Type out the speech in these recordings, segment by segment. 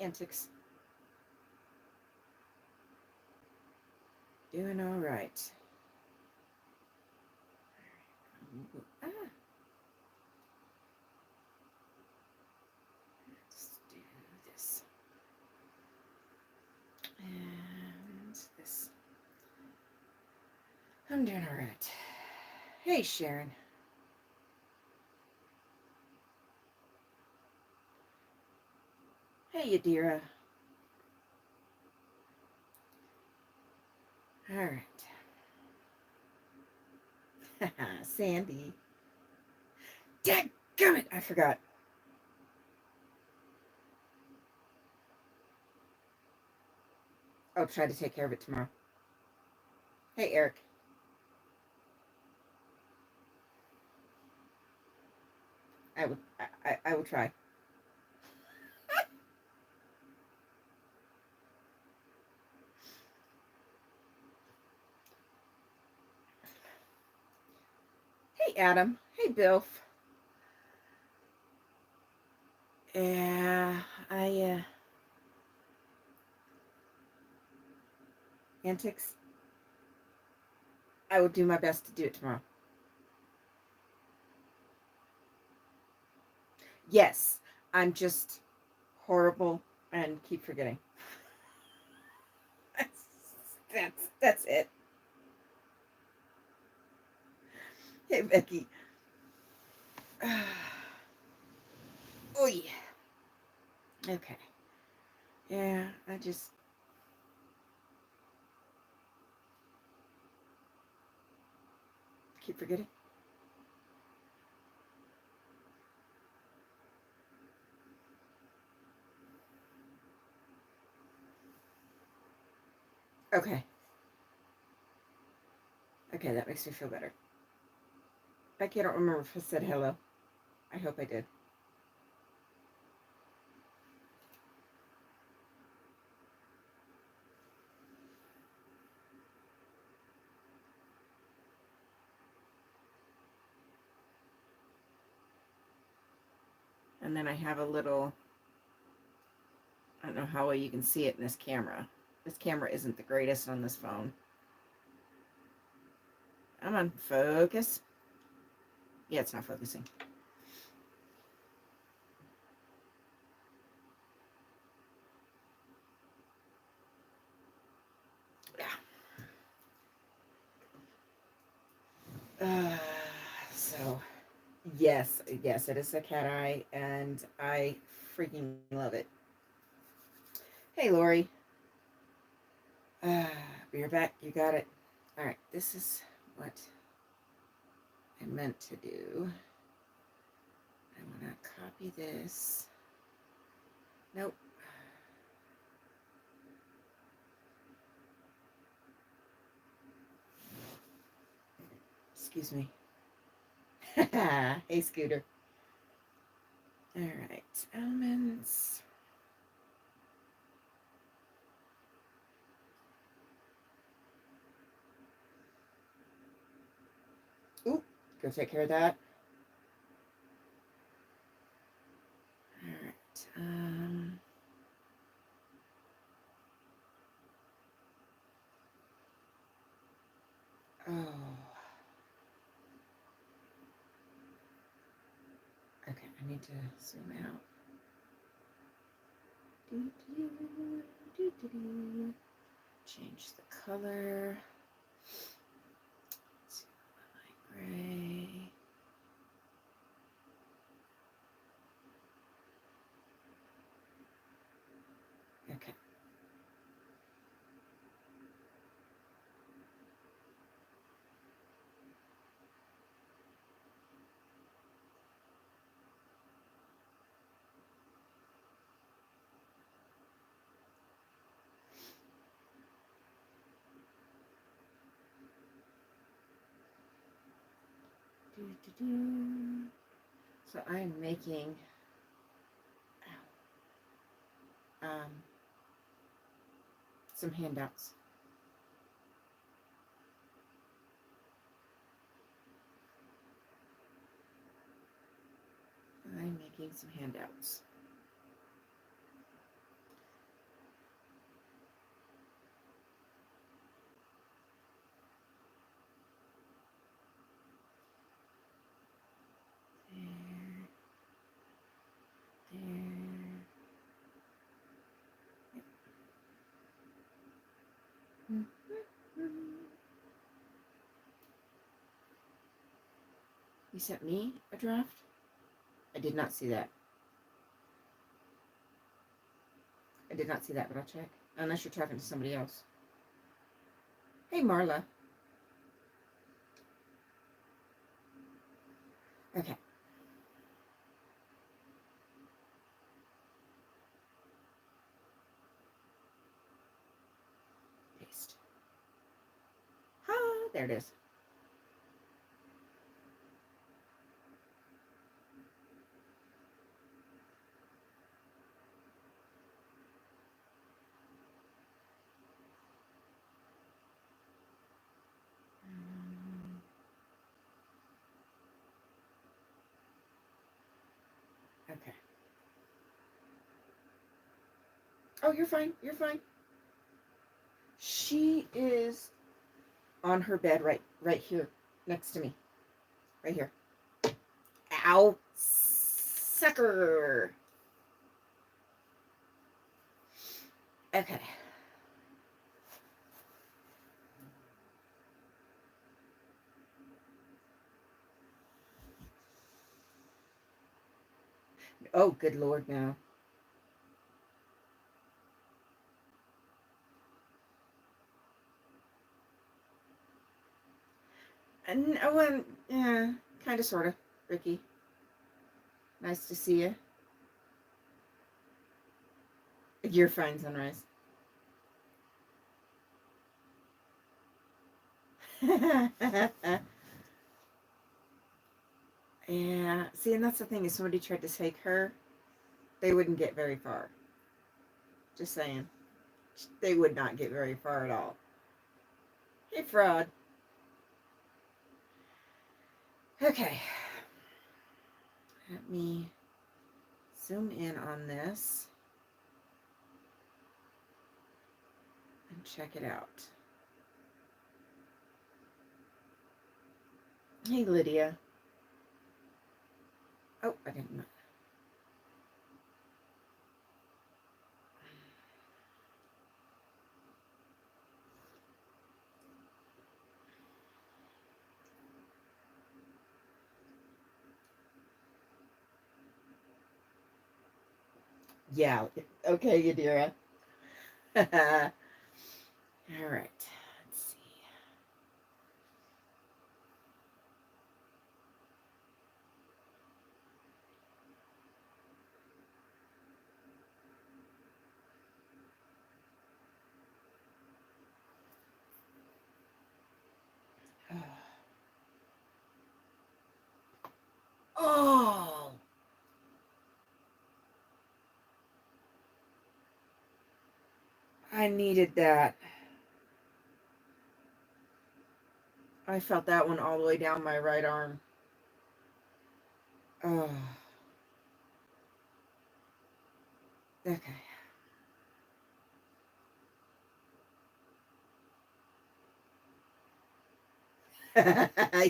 Antics. Doing all right. Ah, let's do this. And this. I'm doing all right. Hey, Sharon. Hey, Yadira. All right. Sandy. Dadgummit, I forgot. I'll try to take care of it tomorrow. Hey, Eric. I will try. Hey, Adam. Hey, Bill. Yeah, antics. I will do my best to do it tomorrow. Yes, I'm just horrible and keep forgetting. That's it. Hey, Becky. Oh yeah. Okay. Yeah, I just keep forgetting. Okay. Okay, that makes me feel better. Becky, I don't remember if I said hello. I hope I did. And then I have a little, I don't know how well you can see it in this camera. This camera isn't the greatest on this phone. Come on, focus. Yeah, it's not focusing. Yeah. So, yes, it is a cat eye, and I freaking love it. Hey, Lori. Uh, you're back. You got it. All right, this is what I meant to do. I want to copy this. Nope. Excuse me. Hey, Scooter. All right, elements. Ooh, go take care of that. All right. Oh. Okay, I need to zoom out. Change the color. Gray. Okay. So I'm making um, some handouts. I'm making some handouts. You sent me a draft? I did not see that. I did not see that, but I'll check. Unless you're talking to somebody else. Hey, Marla. Okay. Paste. Ah, there it is. Okay. Oh, you're fine. You're fine. She is on her bed right here next to me. Right here. Ow. Sucker. Okay. Oh, good Lord, now. And oh, yeah, kind of, sort of, Ricky. Nice to see you. You're fine, Sunrise. Yeah, see, and that's the thing, if somebody tried to take her, they wouldn't get very far. Just saying. They would not get very far at all. Hey, fraud. Okay. Let me zoom in on this and check it out. Hey, Lydia. Oh, I didn't know. Yeah. Okay, Yadira. All right. Let's see. Oh, I needed that. I felt that one all the way down my right arm. Oh, okay.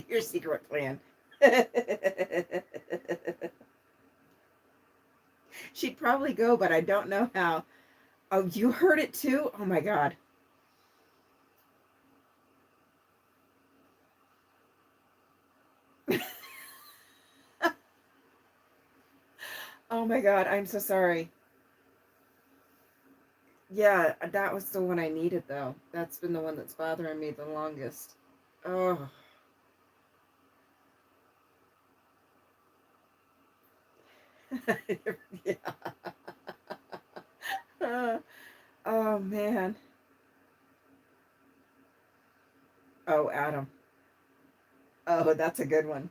Your secret plan. She'd probably go, but I don't know how. Oh, you heard it too? Oh my God. Oh my God, I'm so sorry. Yeah, that was the one I needed though. That's been the one that's bothering me the longest. Oh. Yeah. Oh man. Oh, Adam. Oh, that's a good one.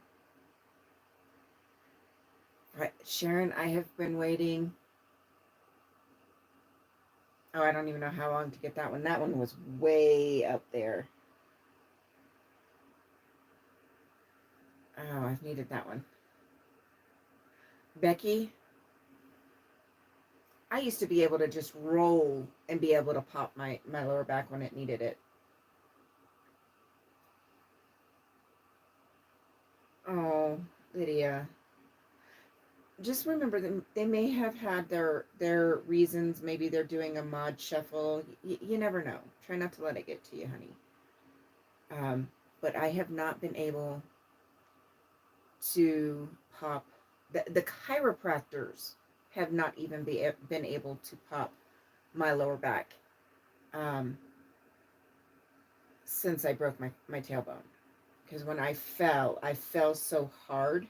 Right, Sharon, I have been waiting. Oh, I don't even know how long to get that one. That one was way up there. Oh, I've needed that one. Becky, I used to be able to just roll and be able to pop my lower back when it needed it. Oh, Lydia. Just remember that they may have had their reasons. Maybe they're doing a mod shuffle. You never know. Try not to let it get to you, honey. But I have not been able to pop. The chiropractors have not even been able to pop my lower back since I broke my tailbone. Because when I fell so hard.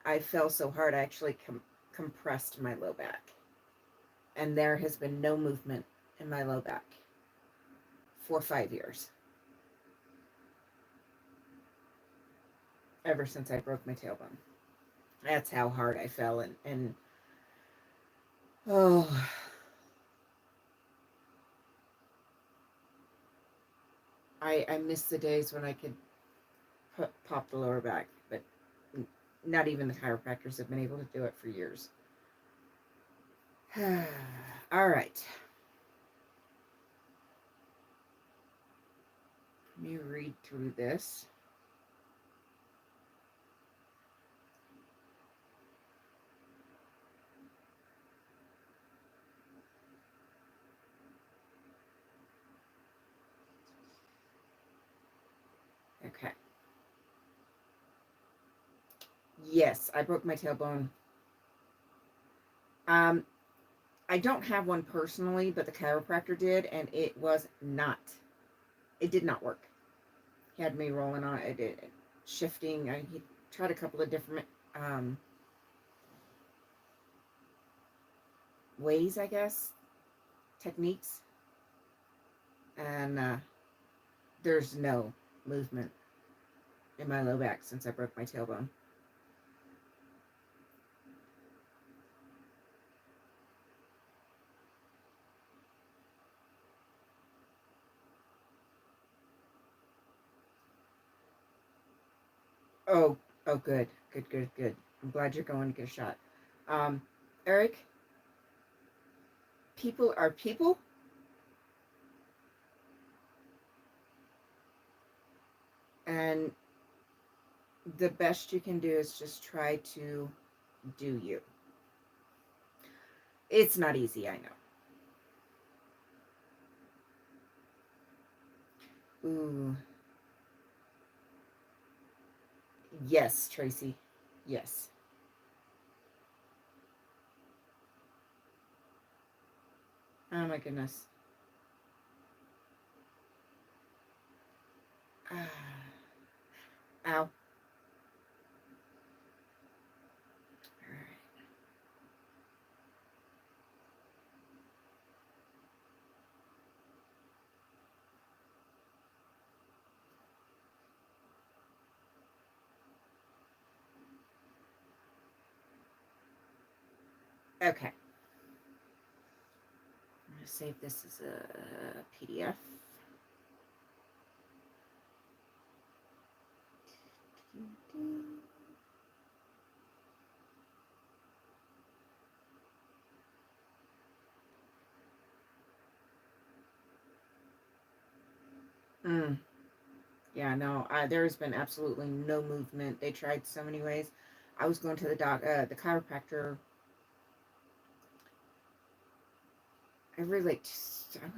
I fell so hard, I actually compressed my low back. And there has been no movement in my low back for 5 years. Ever since I broke my tailbone. That's how hard I fell. And oh, I miss the days when I could pop the lower back, but not even the chiropractors have been able to do it for years. All right. Let me read through this. Okay. Yes, I broke my tailbone. I don't have one personally, but the chiropractor did, and it did not work. He had me rolling on it, shifting. He tried a couple of different ways, I guess, techniques, and there's no movement in my low back since I broke my tailbone. Oh, good. I'm glad you're going to get a shot. Eric, people are people. And the best you can do is just try to do you. It's not easy, I know. Ooh. Yes, Tracy. Yes. Oh my goodness. Ow. All right. Okay. I'm going to save this as a PDF. Yeah, no, there's been absolutely no movement. They tried so many ways. I was going to the chiropractor every I want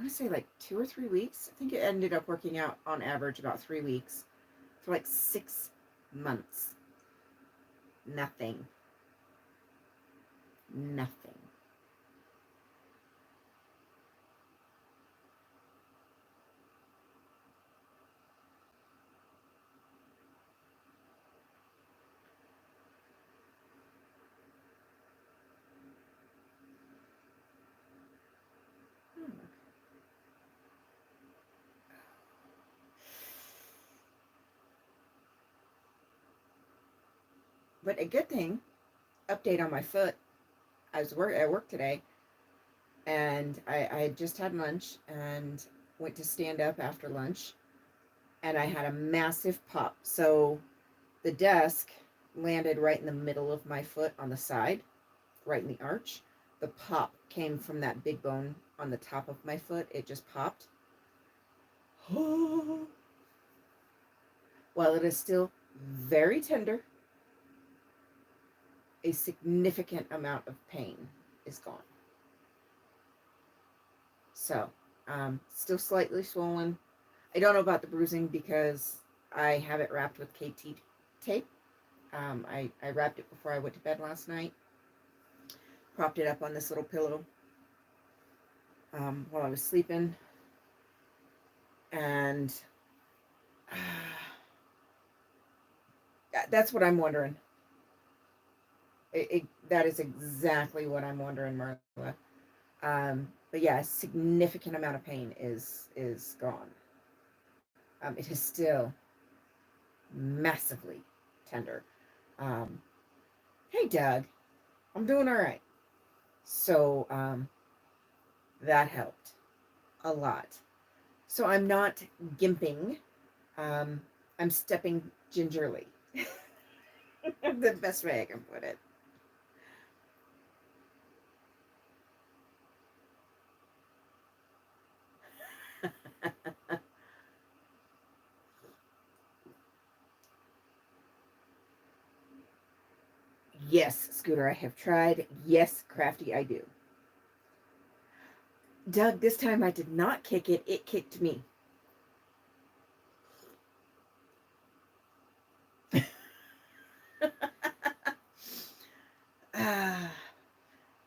to say 2 or 3 weeks. I think it ended up working out on average about 3 weeks for 6 months. Nothing. But a good thing, update on my foot. I was at work today, and I had just had lunch and went to stand up after lunch, and I had a massive pop. So the desk landed right in the middle of my foot on the side, right in the arch. The pop came from that big bone on the top of my foot. It just popped. While it is still very tender, a significant amount of pain is gone. So, still slightly swollen. I don't know about the bruising because I have it wrapped with KT tape. I wrapped it before I went to bed last night. Propped it up on this little pillow while I was sleeping. And that's what I'm wondering. That is exactly what I'm wondering, Marla. But yeah, a significant amount of pain is gone. It is still massively tender. Um, hey, Doug, I'm doing all right. So that helped a lot. So I'm not gimping. I'm stepping gingerly. The best way I can put it. Yes, Scooter, I have tried. Yes, Crafty, I do. Doug, this time I did not kick it. It kicked me.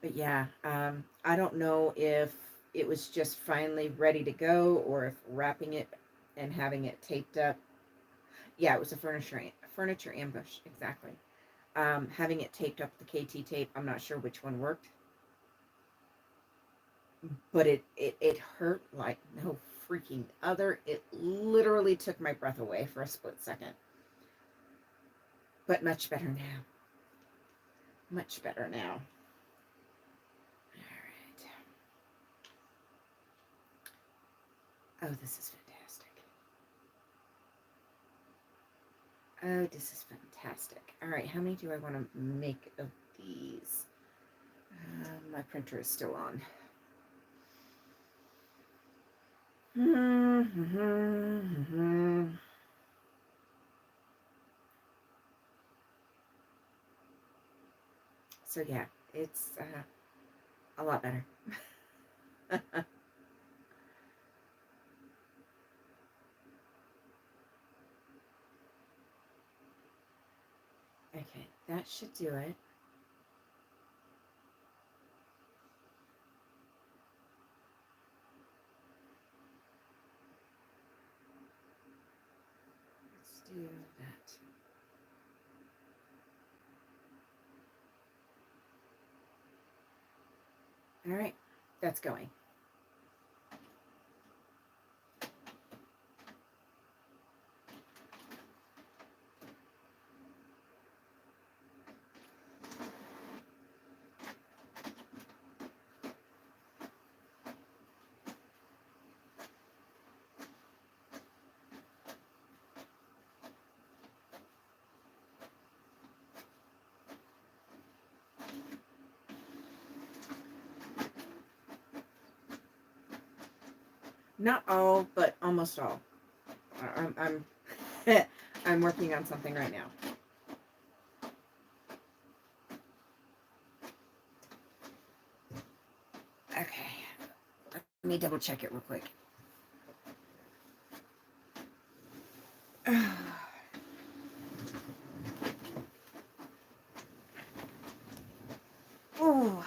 But yeah, I don't know if it was just finally ready to go or if wrapping it and having it taped up. Yeah, it was a furniture ambush, exactly. Having it taped up with the KT tape, I'm not sure which one worked, but it hurt like no freaking other. It literally took my breath away for a split second. But much better now. Much better now. All right. Oh, this is fantastic. Oh, this is fantastic. All right, how many do I want to make of these? My printer is still on. So yeah, it's a lot better. Okay, that should do it. Let's do that. All right, that's going. Not all, but almost all. I'm I'm working on something right now. Okay, let me double check it real quick. Oh.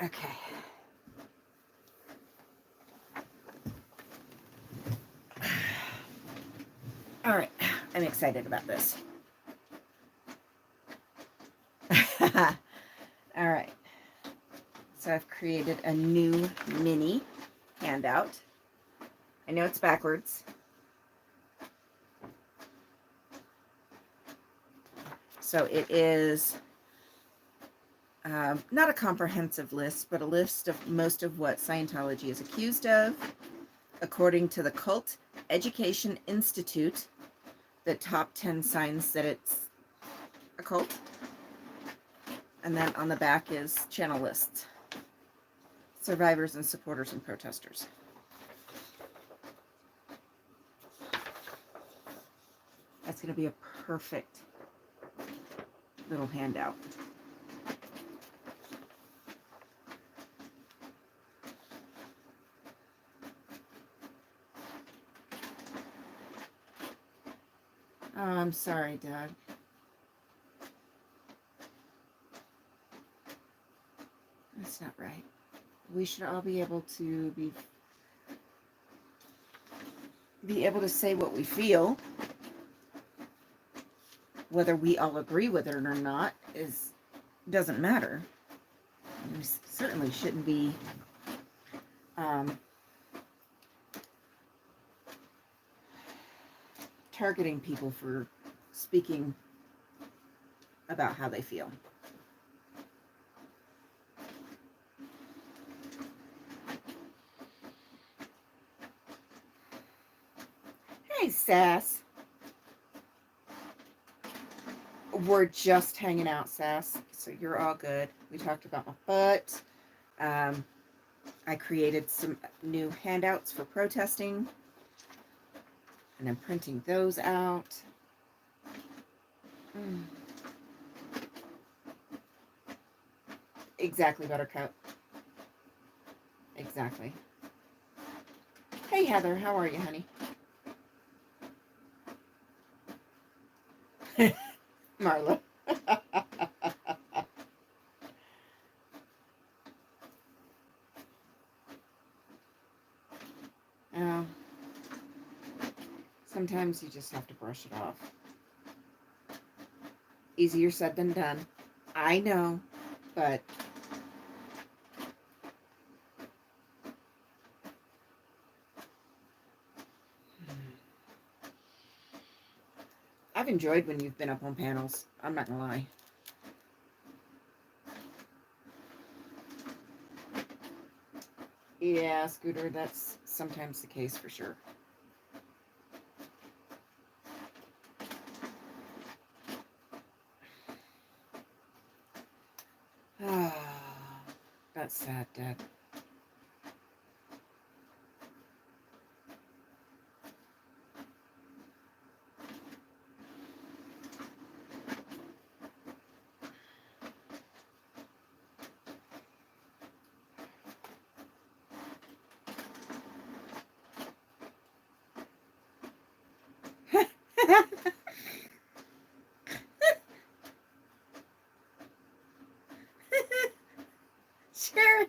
Okay. All right, I'm excited about this. All right. So I've created a new mini handout. I know it's backwards. So it is not a comprehensive list, but a list of most of what Scientology is accused of, according to the Cult Education Institute, the top 10 signs that it's a cult. And then on the back is channel lists, survivors and supporters and protesters. That's going to be a perfect little handout. Oh, I'm sorry, Doug. That's not right. We should all be able to be able to say what we feel. Whether we all agree with it or not doesn't matter. We certainly shouldn't be targeting people for speaking about how they feel. Hey, Sass. We're just hanging out, Sass. So you're all good. We talked about my foot. I created some new handouts for protesting. And I'm printing those out. Exactly, Buttercup. Exactly. Hey, Heather. How are you, honey? Marla. Oh. Sometimes you just have to brush it off. Easier said than done. I know, but I've enjoyed when you've been up on panels. I'm not gonna lie. Yeah, Scooter, that's sometimes the case for sure. Ah, that's sad, Dad. Sure.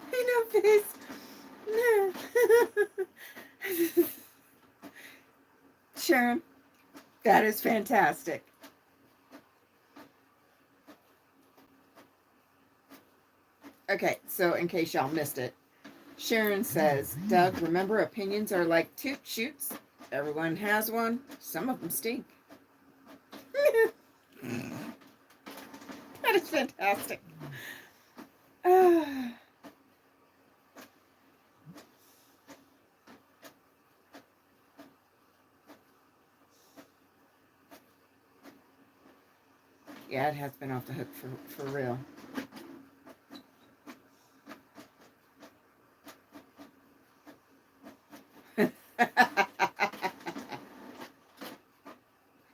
I know, face. Sharon, that is fantastic. Okay, so in case y'all missed it, Sharon says, Doug, remember opinions are like toot shoots. Everyone has one. Some of them stink. That is fantastic. Yeah, it has been off the hook for real.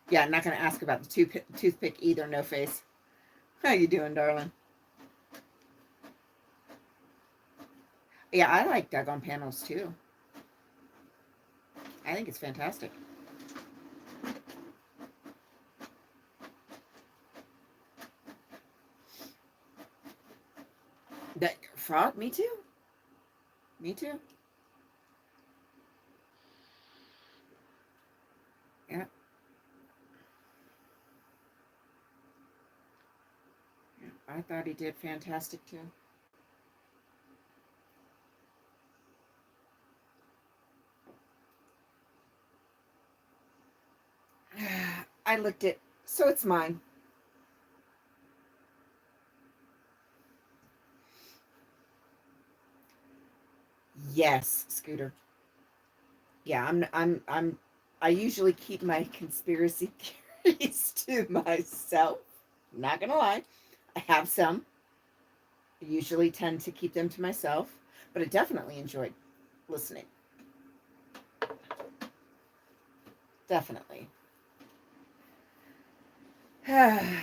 Yeah, I'm not going to ask about the toothpick either, no face. How you doing, darling? Yeah, I like Doug on panels too. I think it's fantastic. That frog? Me too. Me too. Yeah. I thought he did fantastic too. I looked at, so it's mine. Yes, Scooter. Yeah, I usually keep my conspiracy theories to myself. Not gonna lie. I have some. I usually tend to keep them to myself, but I definitely enjoyed listening. Definitely. Yeah,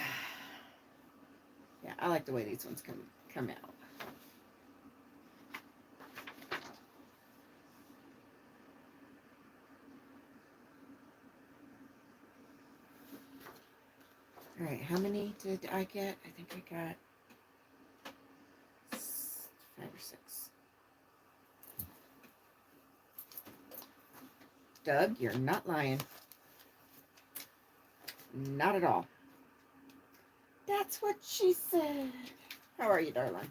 I like the way these ones come out. All right, how many did I get? I think I got 5 or 6. Doug, you're not lying. Not at all. That's what she said. How are you, darling?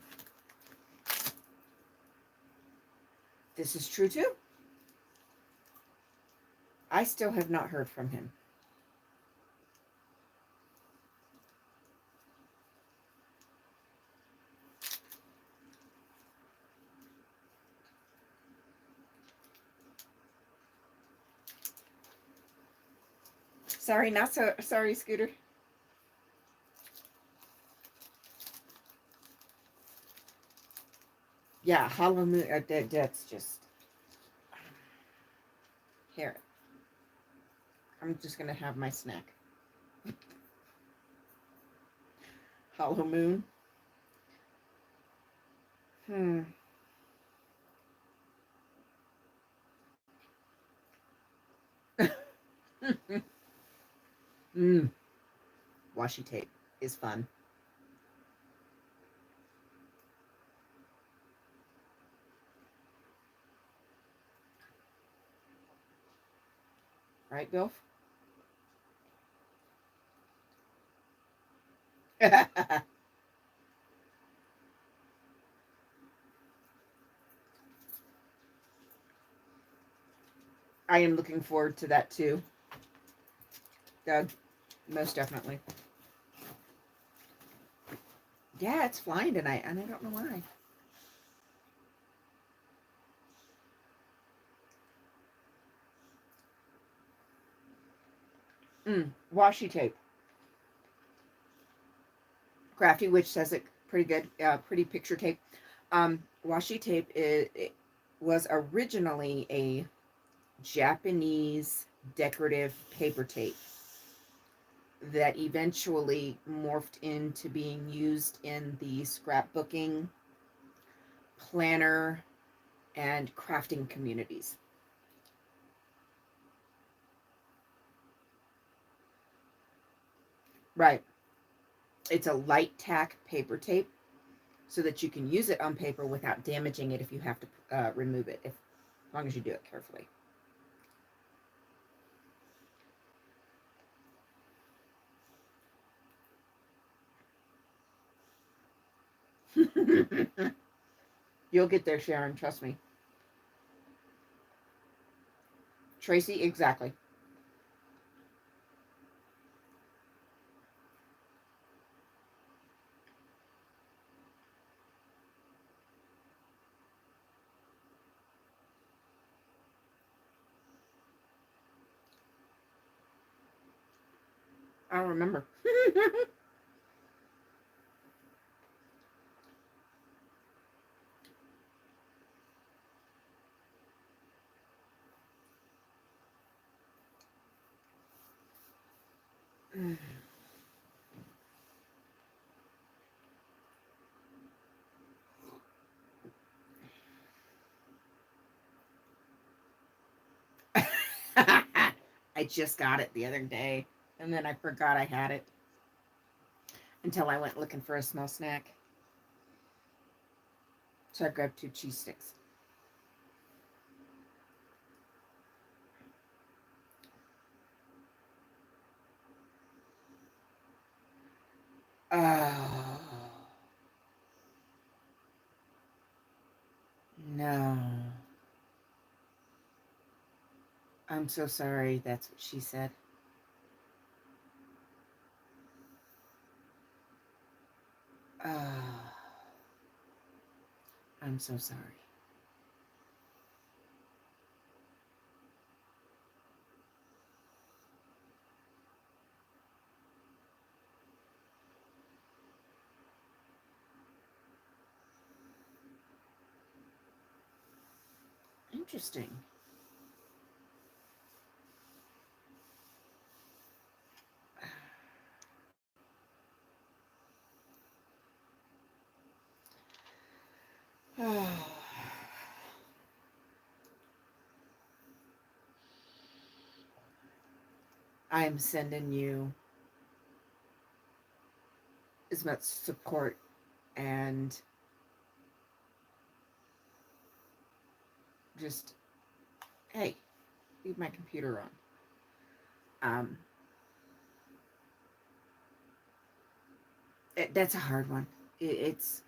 This is true too. I still have not heard from him. Sorry, not so sorry, Scooter. Yeah, Hollow Moon. That's just here. I'm just gonna have my snack. Hollow Moon. Hmm. mm. Washi tape is fun. Right, Bill? I am looking forward to that too, Doug. Most definitely. Yeah, it's flying tonight, and I don't know why. Washi tape. Crafty Witch says it pretty good. Pretty picture tape. Washi tape was originally a Japanese decorative paper tape that eventually morphed into being used in the scrapbooking, planner, and crafting communities. Right. It's a light tack paper tape so that you can use it on paper without damaging it if you have to remove it, as long as you do it carefully. You'll get there, Sharon. Trust me. Tracy, exactly. I don't remember. I just got it the other day, and then I forgot I had it until I went looking for a small snack. So I grabbed 2 cheese sticks. Oh, no. I'm so sorry. That's what she said. Oh, I'm so sorry. Interesting. I'm sending you as much support and just, hey, leave my computer on. That's a hard one. It's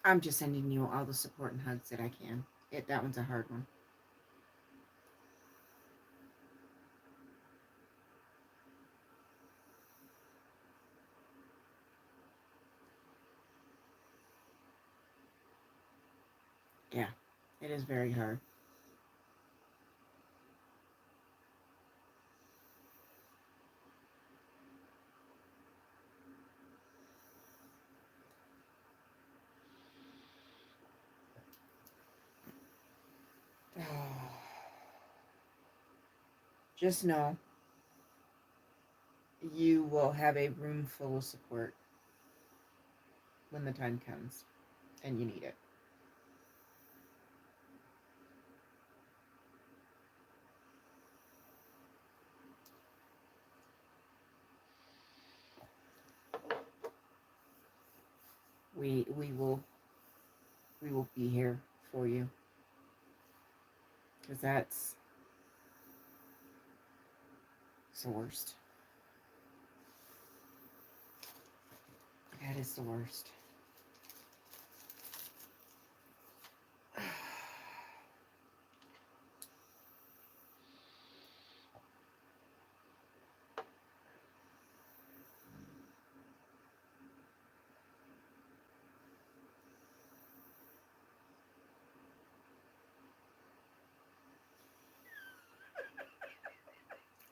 I'm just sending you all the support and hugs that I can. That one's a hard one. Yeah, it is very hard. Just know you will have a room full of support when the time comes and you need it. We will be here for you because that's the worst. That is the worst.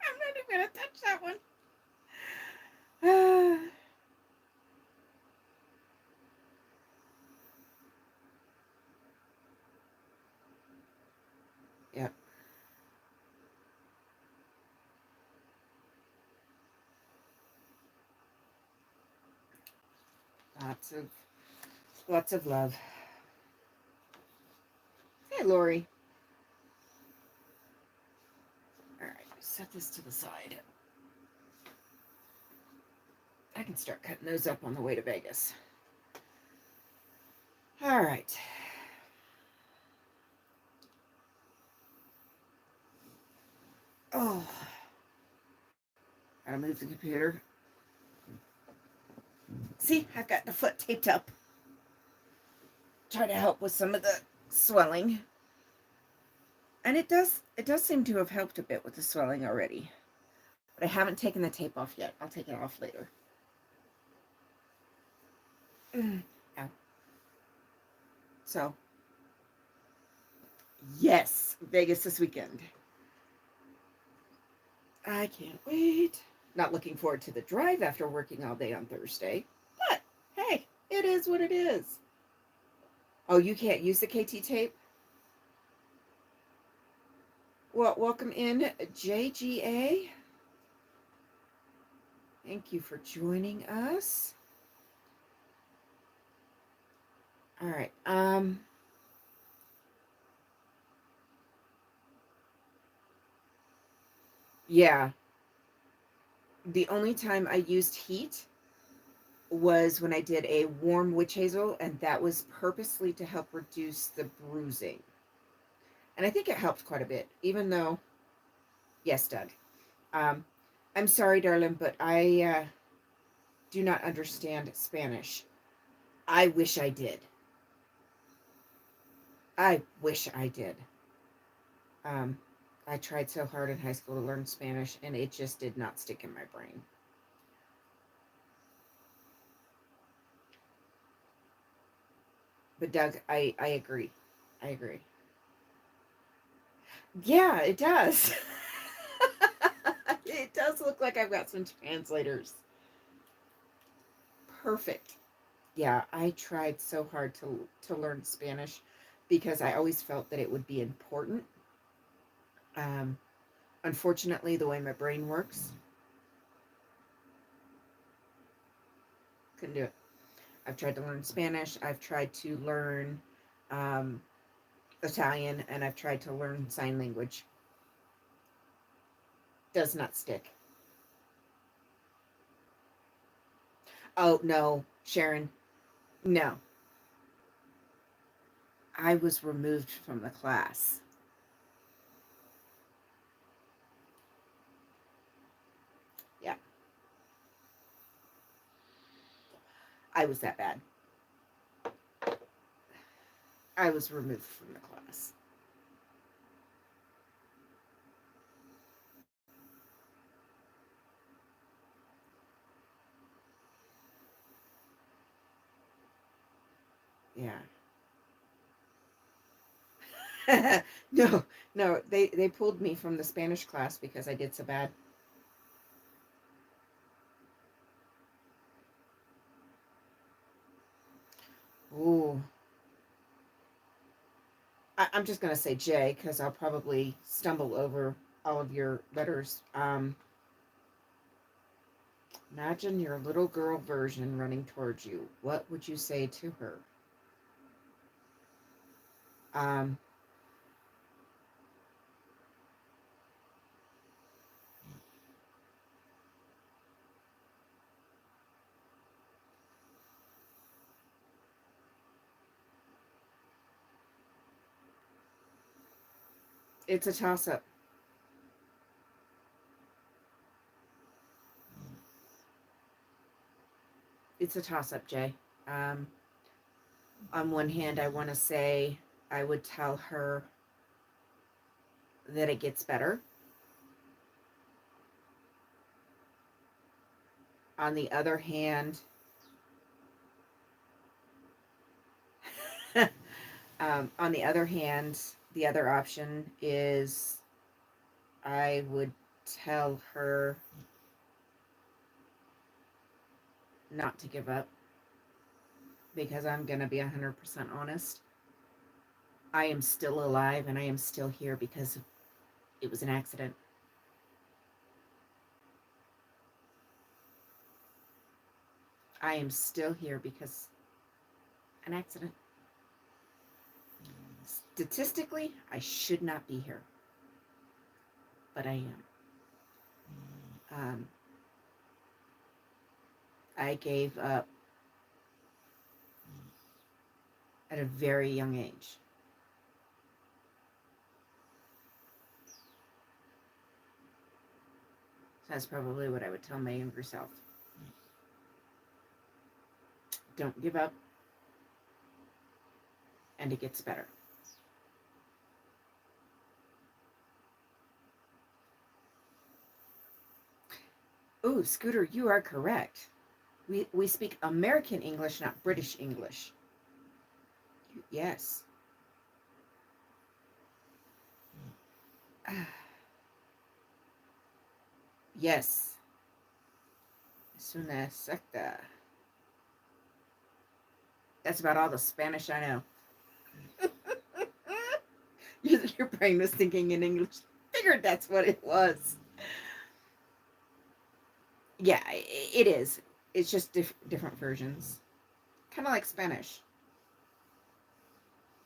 I'm not even gonna touch that one. Yep. Lots of love. Hey, Lori. All right, set this to the side. I can start cutting those up on the way to Vegas. All right. Oh, gotta move the computer. See, I've got the foot taped up. Try to help with some of the swelling. And it does seem to have helped a bit with the swelling already. But I haven't taken the tape off yet. I'll take it off later. Ow. So, yes, Vegas this weekend. I can't wait. Not looking forward to the drive after working all day on Thursday. But, hey, it is what it is. Oh, you can't use the KT tape? Well, welcome in, JGA. Thank you for joining us. All right. Yeah. The only time I used heat was when I did a warm witch hazel, and that was purposely to help reduce the bruising. And I think it helped quite a bit, even though, yes, Doug. I'm sorry, darling, but I do not understand Spanish. I wish I did. I wish I did. I tried so hard in high school to learn Spanish, and it just did not stick in my brain. But Doug, I agree. I agree. Yeah, it does. It does look like I've got some translators. perfect. Yeah, I tried so hard to learn Spanish because I always felt that it would be important. Um, Unfortunately, the way my brain works, couldn't do it. I've tried to learn Spanish. I've tried to learn um, Italian, and I've tried to learn sign language. Does not stick. Oh no, Sharon, no. I was removed from the class. Yeah, I was that bad. I was removed from the class. Yeah. No, no, they pulled me from the Spanish class because I did so bad. Ooh, I'm just gonna say J because I'll probably stumble over all of your letters. Imagine your little girl version running towards you. What would you say to her? Um, it's a toss up. It's a toss up, Jay. Um, on one hand, I want to say I would tell her that it gets better. On the other hand, on the other hand, the other option is I would tell her not to give up because I'm going to be 100% honest. I am still alive and I am still here because it was an accident. I am still here because an accident. Statistically, I should not be here, but I am. Um, I gave up at a very young age. That's probably what I would tell my younger self. Don't give up, and it gets better. Oh, Scooter, you are correct. We speak American English, not British English. Yes. Yes. Es una secta. That's about all the Spanish I know. Your brain was thinking in English. Figured that's what it was. Yeah, it is. It's just different versions. Kind of like Spanish.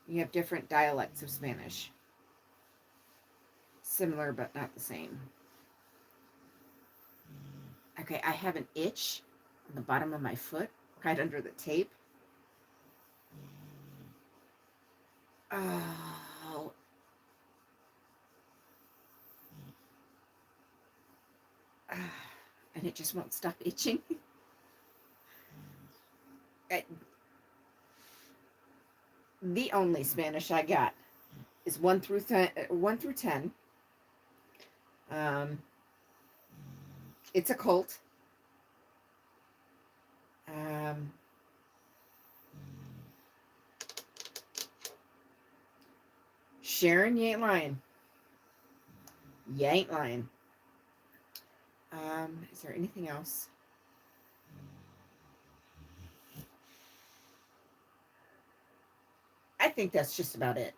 You have different dialects of Spanish. Similar, but not the same. Okay, I have an itch on the bottom of my foot, right under the tape. Oh, and it just won't stop itching. The only Spanish I got is 1 through 10. Um, it's a cult. Um, Sharon, you ain't lying. You ain't lying. Is there anything else? think that's just about it.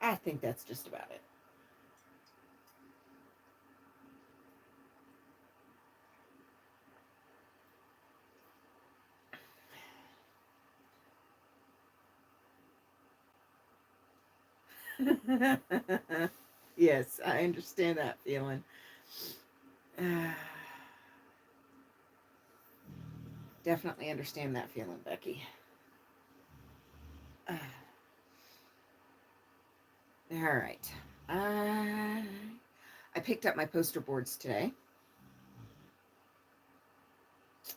I think that's just about it. Yes, I understand that feeling. Definitely understand that feeling, Becky. All right. I picked up my poster boards today.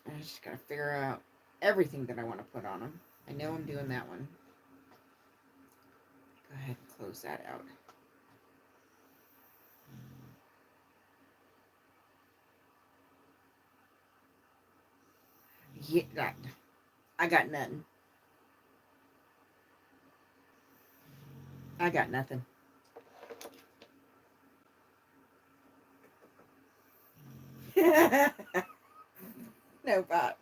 I just gotta figure out everything that I want to put on them. I know I'm doing that one. Go ahead and close that out. Yeah, I got nothing. I got nothing. No, Bob.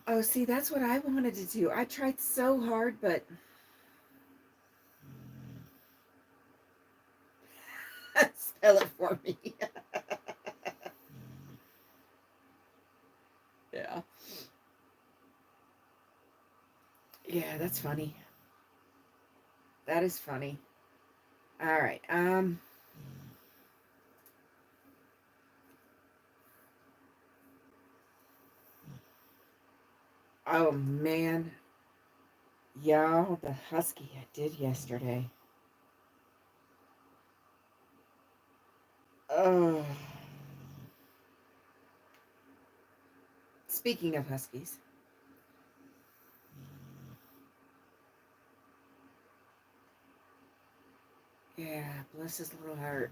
Oh, see, that's what I wanted to do. I tried so hard, but spell it for me. Yeah. Yeah, that's funny. That is funny. All right. Oh man. Y'all, the husky I did yesterday. Oh. Speaking of huskies. Yeah, bless his little heart.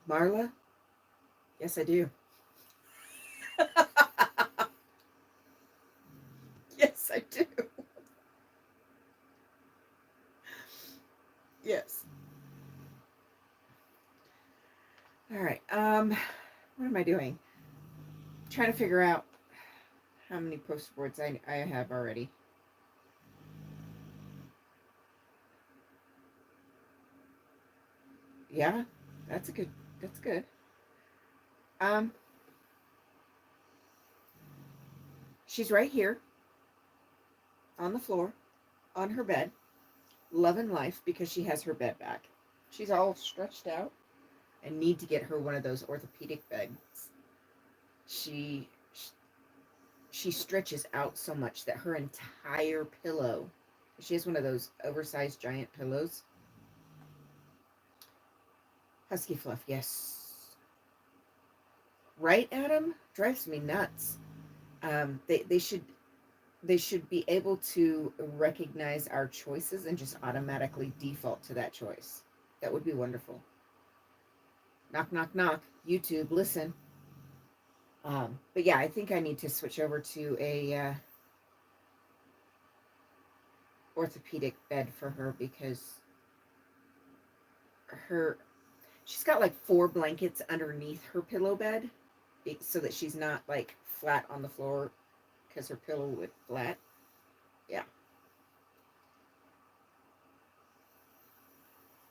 Marla? Yes, I do. Yes, I do. Yes. All right. What am I doing? Trying to figure out how many poster boards I have already. Yeah, that's a good. That's good. Um, she's right here on the floor, on her bed, loving life because she has her bed back. She's all stretched out and need to get her one of those orthopedic beds. She she stretches out so much that her entire pillow. She has one of those oversized giant pillows. Husky fluff, yes. Right, Adam? Drives me nuts. They should be able to recognize our choices and just automatically default to that choice. That would be wonderful. Knock, knock, knock. YouTube, listen. But yeah, I think I need to switch over to a orthopedic bed for her because her she's got like 4 blankets underneath her pillow bed so that she's not like flat on the floor because her pillow would flat. Yeah.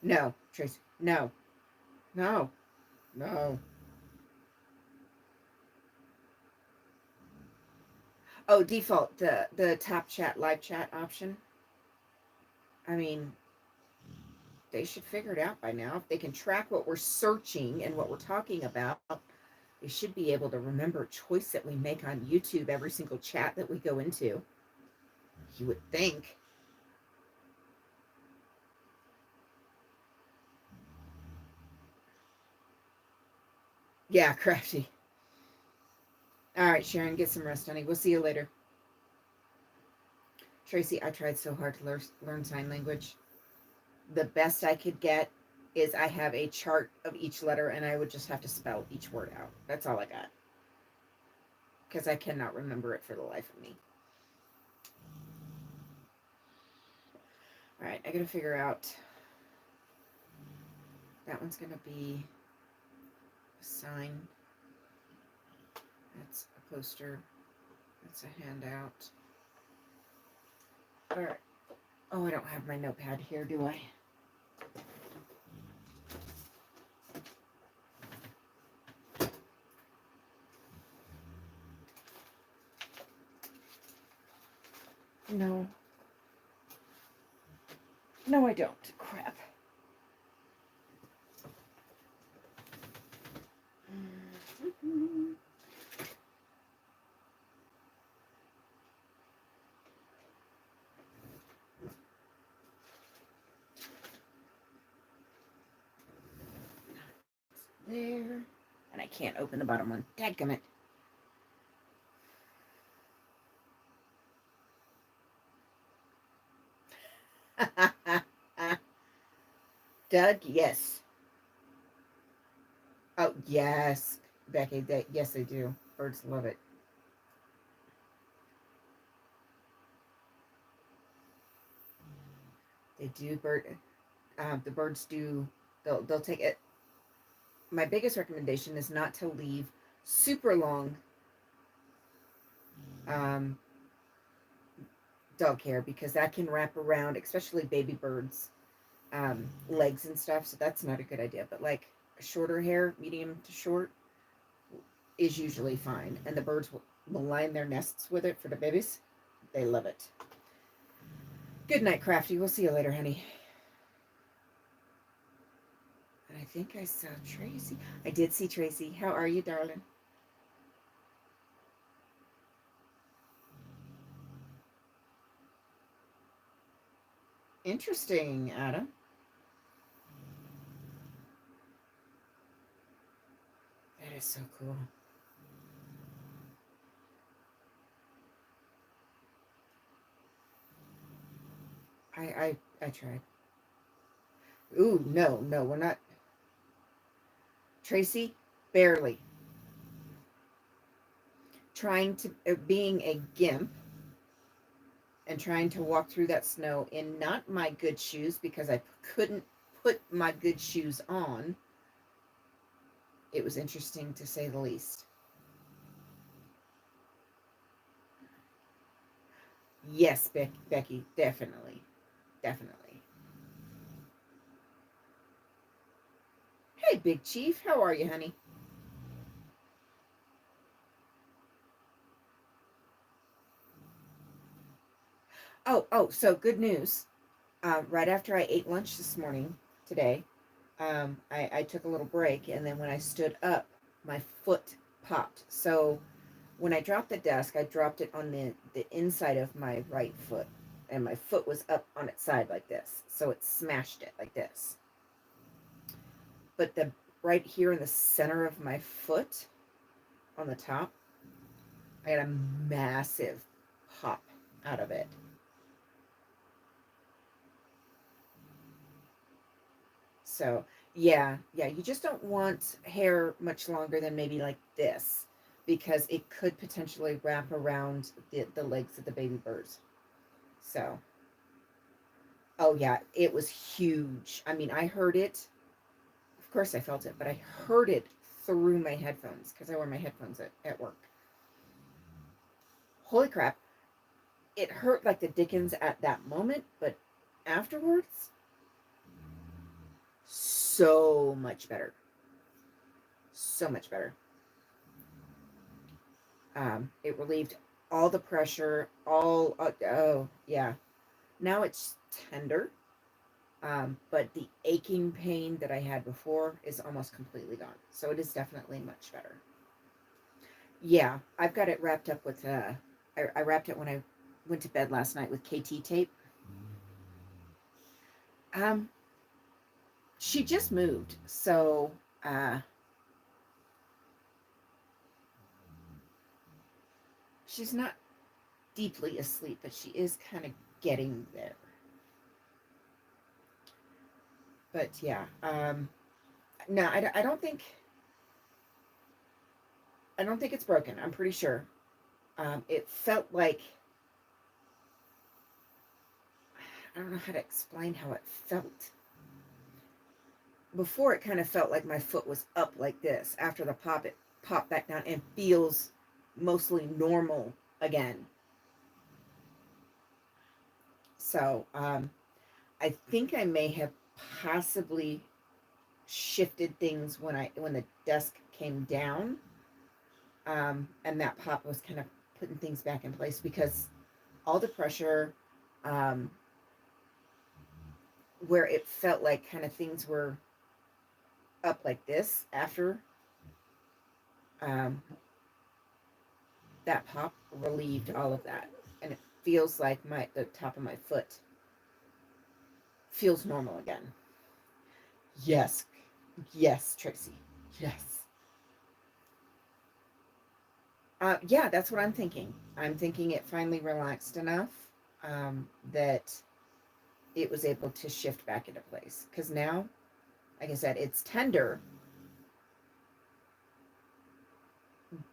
No, Tracy. No. No. No. Oh, default the tap chat live chat option. I mean, they should figure it out by now. If they can track what we're searching and what we're talking about, they should be able to remember a choice that we make on YouTube every single chat that we go into. You would think. Yeah, crafty. All right, Sharon, get some rest, honey. We'll see you later. Tracy, I tried so hard to learn sign language. The best I could get is I have a chart of each letter and I would just have to spell each word out. That's all I got. Because I cannot remember it for the life of me. All right, I got to figure out. That one's going to be a sign. That's a poster. That's a handout. All right. Oh, I don't have my notepad here, do I? No. No, I don't. Crap. There. And I can't open the bottom one. Dadgummit. Doug, yes. Oh, yes. Becky, yes, they do. Birds love it. They do. The birds do. They'll take it. My biggest recommendation is not to leave super long dog hair because that can wrap around, especially baby birds, legs and stuff. So that's not a good idea. But like shorter hair, medium to short, is usually fine. And the birds will line their nests with it for the babies. They love it. Good night, Crafty. We'll see you later, honey. And I think I saw Tracy. I did see Tracy. How are you, darling? Interesting, Adam. That is so cool. I tried. Ooh, no, we're not. Tracy, barely. Trying to, being a gimp and trying to walk through that snow in not my good shoes because I couldn't put my good shoes on. It was interesting to say the least. Yes, Becky, definitely. Definitely. Hey, Big Chief, how are you, honey? So good news. Right after I ate lunch this morning, today, I took a little break, and then when I stood up, my foot popped. So when I dropped the desk, I dropped it on the inside of my right foot, and my foot was up on its side like this. So it smashed it like this. But the right here in the center of my foot, on the top, I had a massive pop out of it. So yeah, you just don't want hair much longer than maybe like this because it could potentially wrap around the legs of the baby birds. So, oh yeah, it was huge. I mean, I heard it. Of course, I felt it, but I heard it through my headphones because I wear my headphones at work. Holy crap. It hurt like the dickens at that moment, but afterwards, so much better. So much better. It relieved all the pressure, oh, yeah. Now it's tender, but the aching pain that I had before is almost completely gone. So it is definitely much better. Yeah, I've got it wrapped up with, I wrapped it when I went to bed last night with KT tape. Um, she just moved, so, she's not deeply asleep, but she is kind of getting there. But yeah, no, I don't think it's broken. I'm pretty sure. It felt like, I don't know how to explain how it felt. Before, it kind of felt like my foot was up like this. After the pop, it popped back down and feels mostly normal again. So I think I may have possibly shifted things when the desk came down, and that pop was kind of putting things back in place, because all the pressure, um, where it felt like kind of things were up like this after, um, that pop relieved all of that, and it feels like the top of my foot feels normal again. Yes, yes, Tracy, yes. Yeah, that's what I'm thinking. I'm thinking it finally relaxed enough, that it was able to shift back into place. Because now, like I said, it's tender,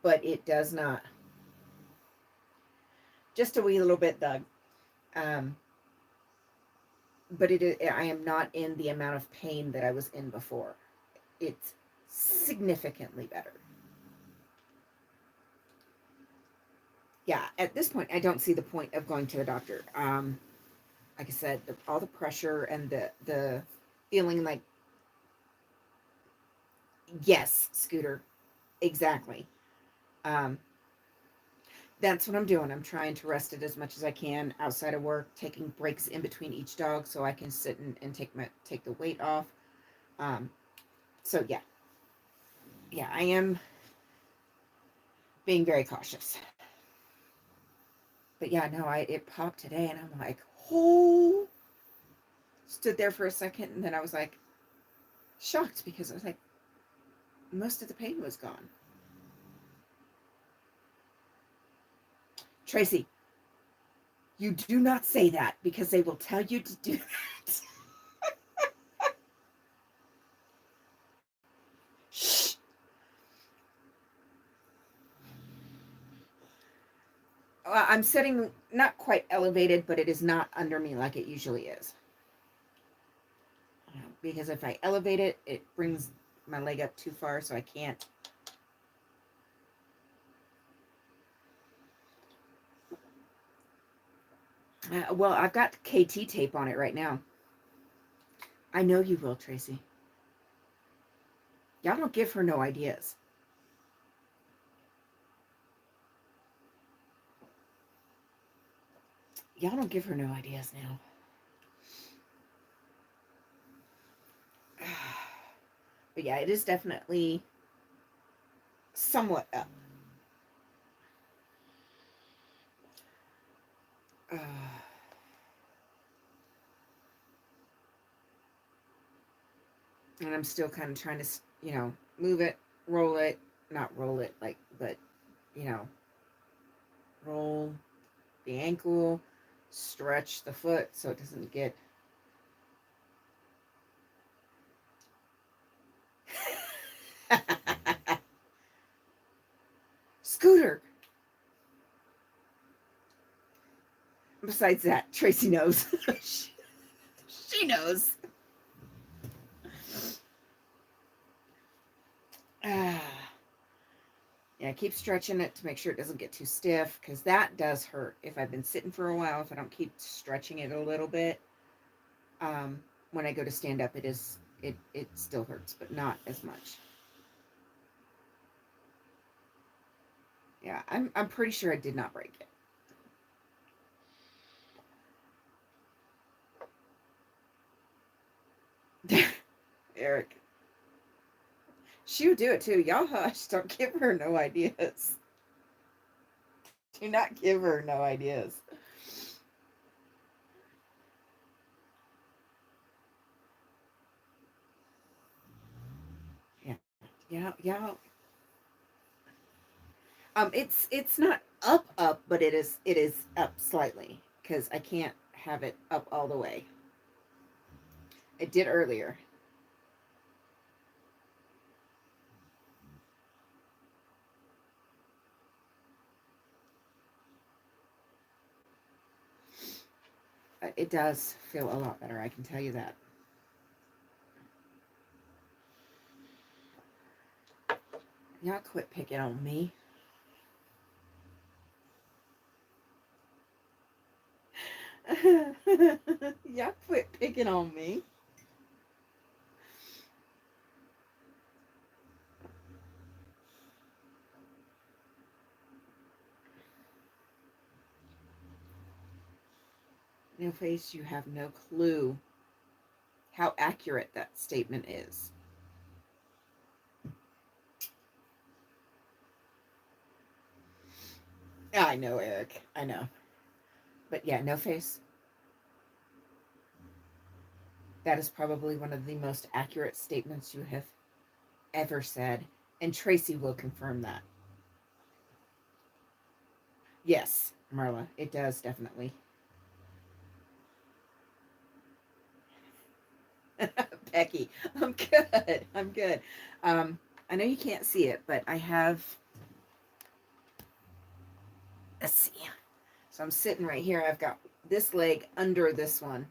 but it does not. Just a wee little bit, Doug. Um, but I am not in the amount of pain that I was in before. It's significantly better. Yeah, at this point, I don't see the point of going to the doctor. Like I said, all the pressure and the feeling like, yes, Scooter, exactly. Um, that's what I'm doing. I'm trying to rest it as much as I can outside of work, taking breaks in between each dog so I can sit and take the weight off. Um, so yeah, I am being very cautious. But yeah, no, it popped today, and I'm like, oh, stood there for a second, and then I was like shocked, because I was like, most of the pain was gone. Tracy, you do not say that, because they will tell you to do that. Shh. I'm sitting not quite elevated, but it is not under me like it usually is. Because if I elevate it, it brings my leg up too far, so I can't. Well, I've got KT tape on it right now. I know you will, Tracy. Y'all don't give her no ideas. Y'all don't give her no ideas now. But yeah, it is definitely somewhat up. And I'm still kind of trying to, move it, roll it, not roll it, like, but, you know, roll the ankle, stretch the foot so it doesn't get. Scooter. Besides that, Tracy knows. She knows. Yeah, keep stretching it to make sure it doesn't get too stiff, because that does hurt. If I've been sitting for a while, if I don't keep stretching it a little bit, when I go to stand up, it still hurts, but not as much. Yeah, I'm pretty sure I did not break it. Eric. She would do it too. Y'all hush. Don't give her no ideas. Do not give her no ideas. Yeah. Yeah. Yeah. It's not up, but it is up slightly because I can't have it up all the way. It did earlier. It does feel a lot better, I can tell you that. Y'all quit picking on me. Y'all quit picking on me. No face, you have no clue how accurate that statement is. I know, Eric. I know. But yeah, no face. That is probably one of the most accurate statements you have ever said. And Tracy will confirm that. Yes, Marla, it does definitely. Becky, I'm good. I'm good. I know you can't see it, but I have. Let's see. So I'm sitting right here. I've got this leg under this one,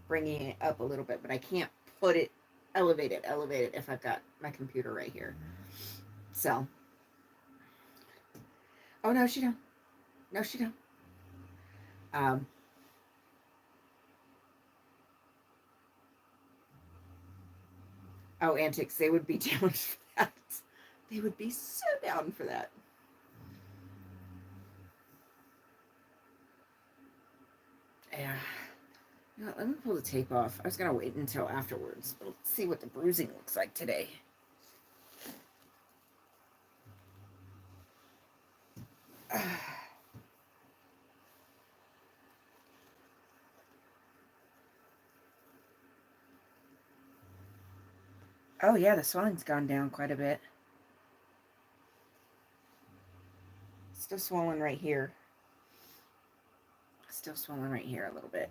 bringing it up a little bit, but I can't put it, elevate it if I've got my computer right here. So. Oh, no, she don't. No, she don't. Um, oh, antics. They would be down for that. They would be so down for that. Yeah. You know, let me pull the tape off. I was going to wait until afterwards. But let's see what the bruising looks like today. Oh, yeah, the swelling's gone down quite a bit. Still swollen right here. Still swollen right here a little bit.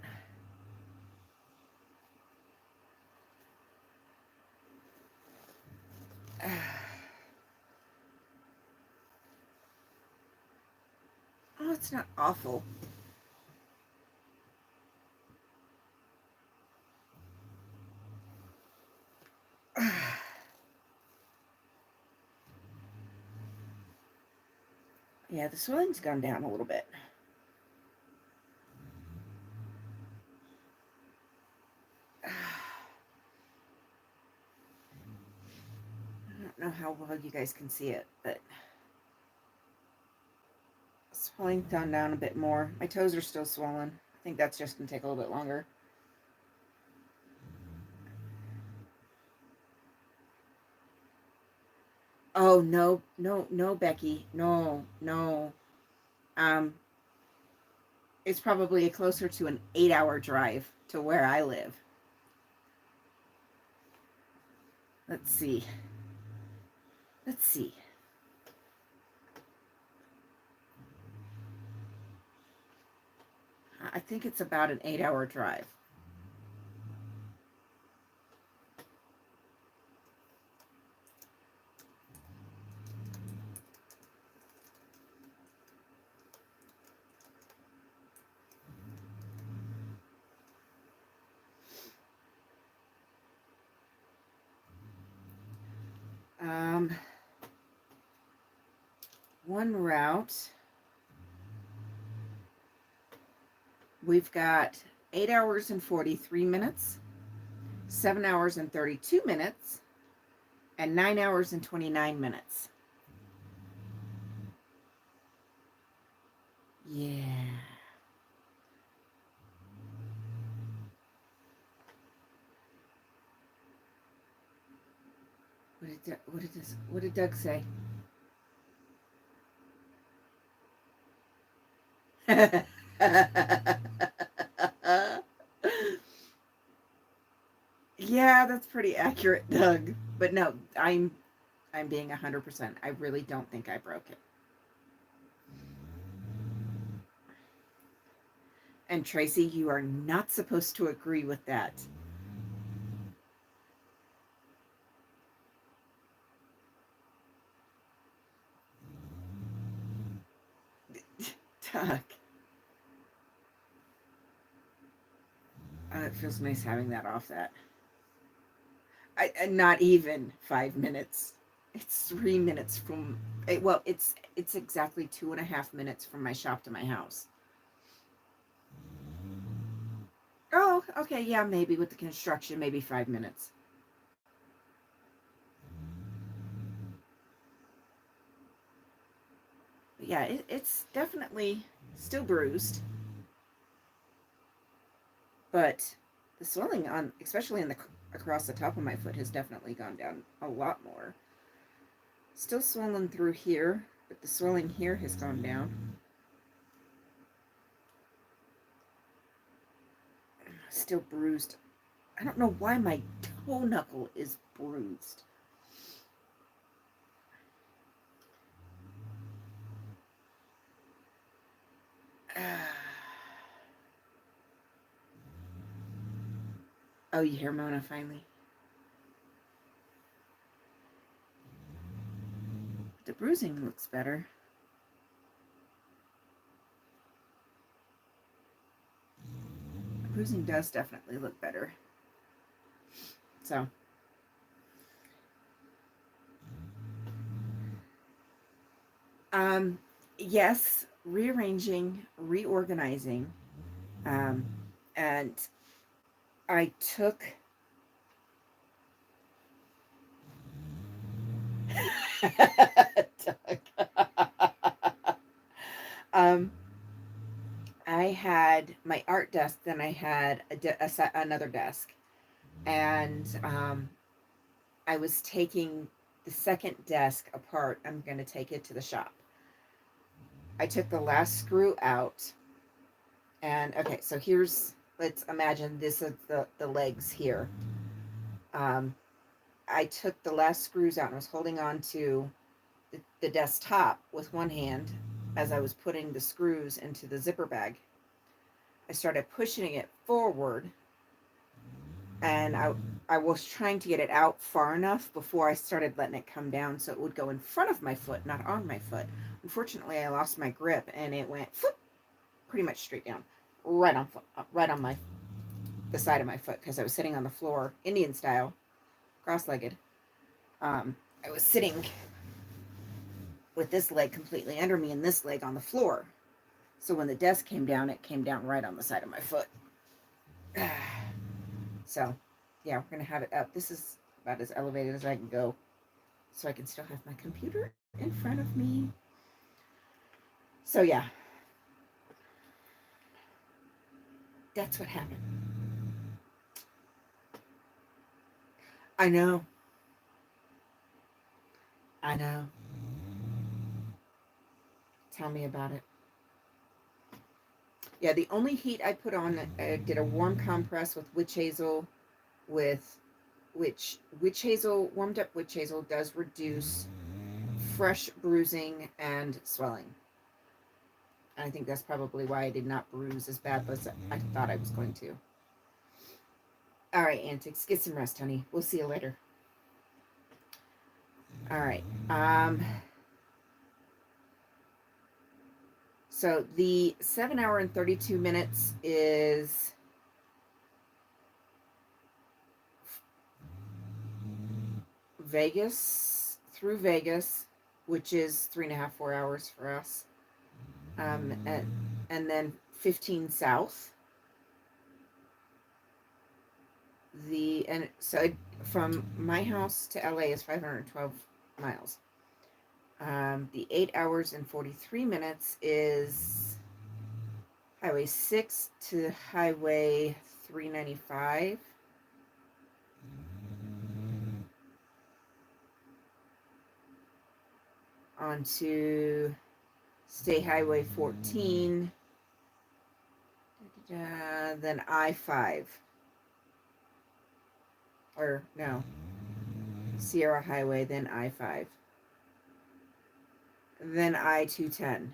Oh, it's not awful. Yeah, the swelling's gone down a little bit. I don't know how well you guys can see it, but swelling's gone down a bit more. My toes are still swollen. I think that's just going to take a little bit longer. Oh, no, Becky. No. It's probably closer to an 8-hour drive to where I live. Let's see. I think it's about an 8-hour drive. One route, we've got 8 hours and 43 minutes, 7 hours and 32 minutes, and 9 hours and 29 minutes. Yeah. What did Doug say? Yeah, that's pretty accurate, Doug. But no, I'm being 100%. I really don't think I broke it. And Tracy, you are not supposed to agree with that. Tuck. It feels nice having that off that. Not even 5 minutes. It's 3 minutes from. Well, it's exactly 2.5 minutes from my shop to my house. Oh, okay, yeah, maybe with the construction, maybe 5 minutes. But yeah, it's definitely still bruised, but the swelling on, especially in the across the top of my foot, has definitely gone down a lot more. Still swollen through here, but the swelling here has gone down. Still bruised. I don't know why my toe knuckle is bruised. Oh, you hear Mona finally? The bruising looks better. The bruising does definitely look better. So, yes, rearranging, reorganizing, and I took. um, I had my art desk, then I had another desk, and I was taking the second desk apart. I'm going to take it to the shop. I took the last screw out, and okay, so let's imagine this is the legs here. I took the last screws out and was holding on to the desktop with one hand as I was putting the screws into the zipper bag. I started pushing it forward, and I was trying to get it out far enough before I started letting it come down so it would go in front of my foot, not on my foot. Unfortunately, I lost my grip and it went pretty much straight down, right on the side of my foot, because I was sitting on the floor, Indian style, cross-legged. I was sitting with this leg completely under me and this leg on the floor. So when the desk came down, it came down right on the side of my foot. So, yeah, we're going to have it up. This is about as elevated as I can go, so I can still have my computer in front of me. So, yeah. That's what happened. I know. I know. Tell me about it. Yeah, the only heat I put on, I did a warm compress with witch hazel, with witch hazel, warmed up witch hazel does reduce fresh bruising and swelling. I think that's probably why I did not bruise as bad as I thought I was going to. All right, Antics, get some rest, honey. We'll see you later. All right. So the 7 hour and 32 minutes is Vegas through Vegas, which is 3.5, 4 hours for us. And then 15 south. So from my house to LA is 512 miles. The 8 hours and 43 minutes is Highway 6 to Highway 395. Onto State Highway 14. Then I-5. Or, no. Sierra Highway, then I-5. Then I-210.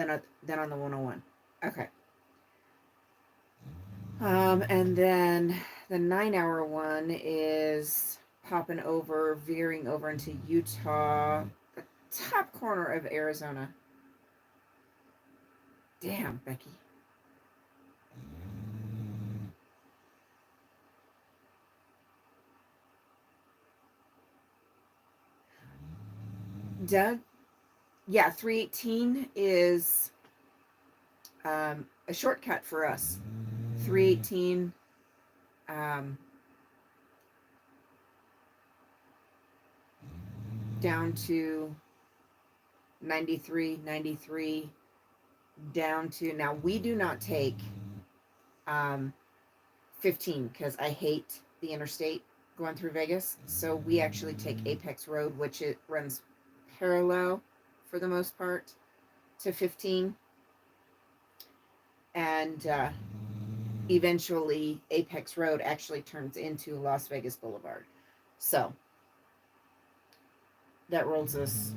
than on the 101. Okay. And then the 9-hour one is popping over, veering over into Utah, the top corner of Arizona. Damn, Becky. Doug? Yeah, 318 is a shortcut for us. 318 down to 93, 93 down to, now we do not take 15 because I hate the interstate going through Vegas. So we actually take Apex Road, which it runs parallel for the most part to 15. And eventually Apex Road actually turns into Las Vegas Boulevard. So that rolls us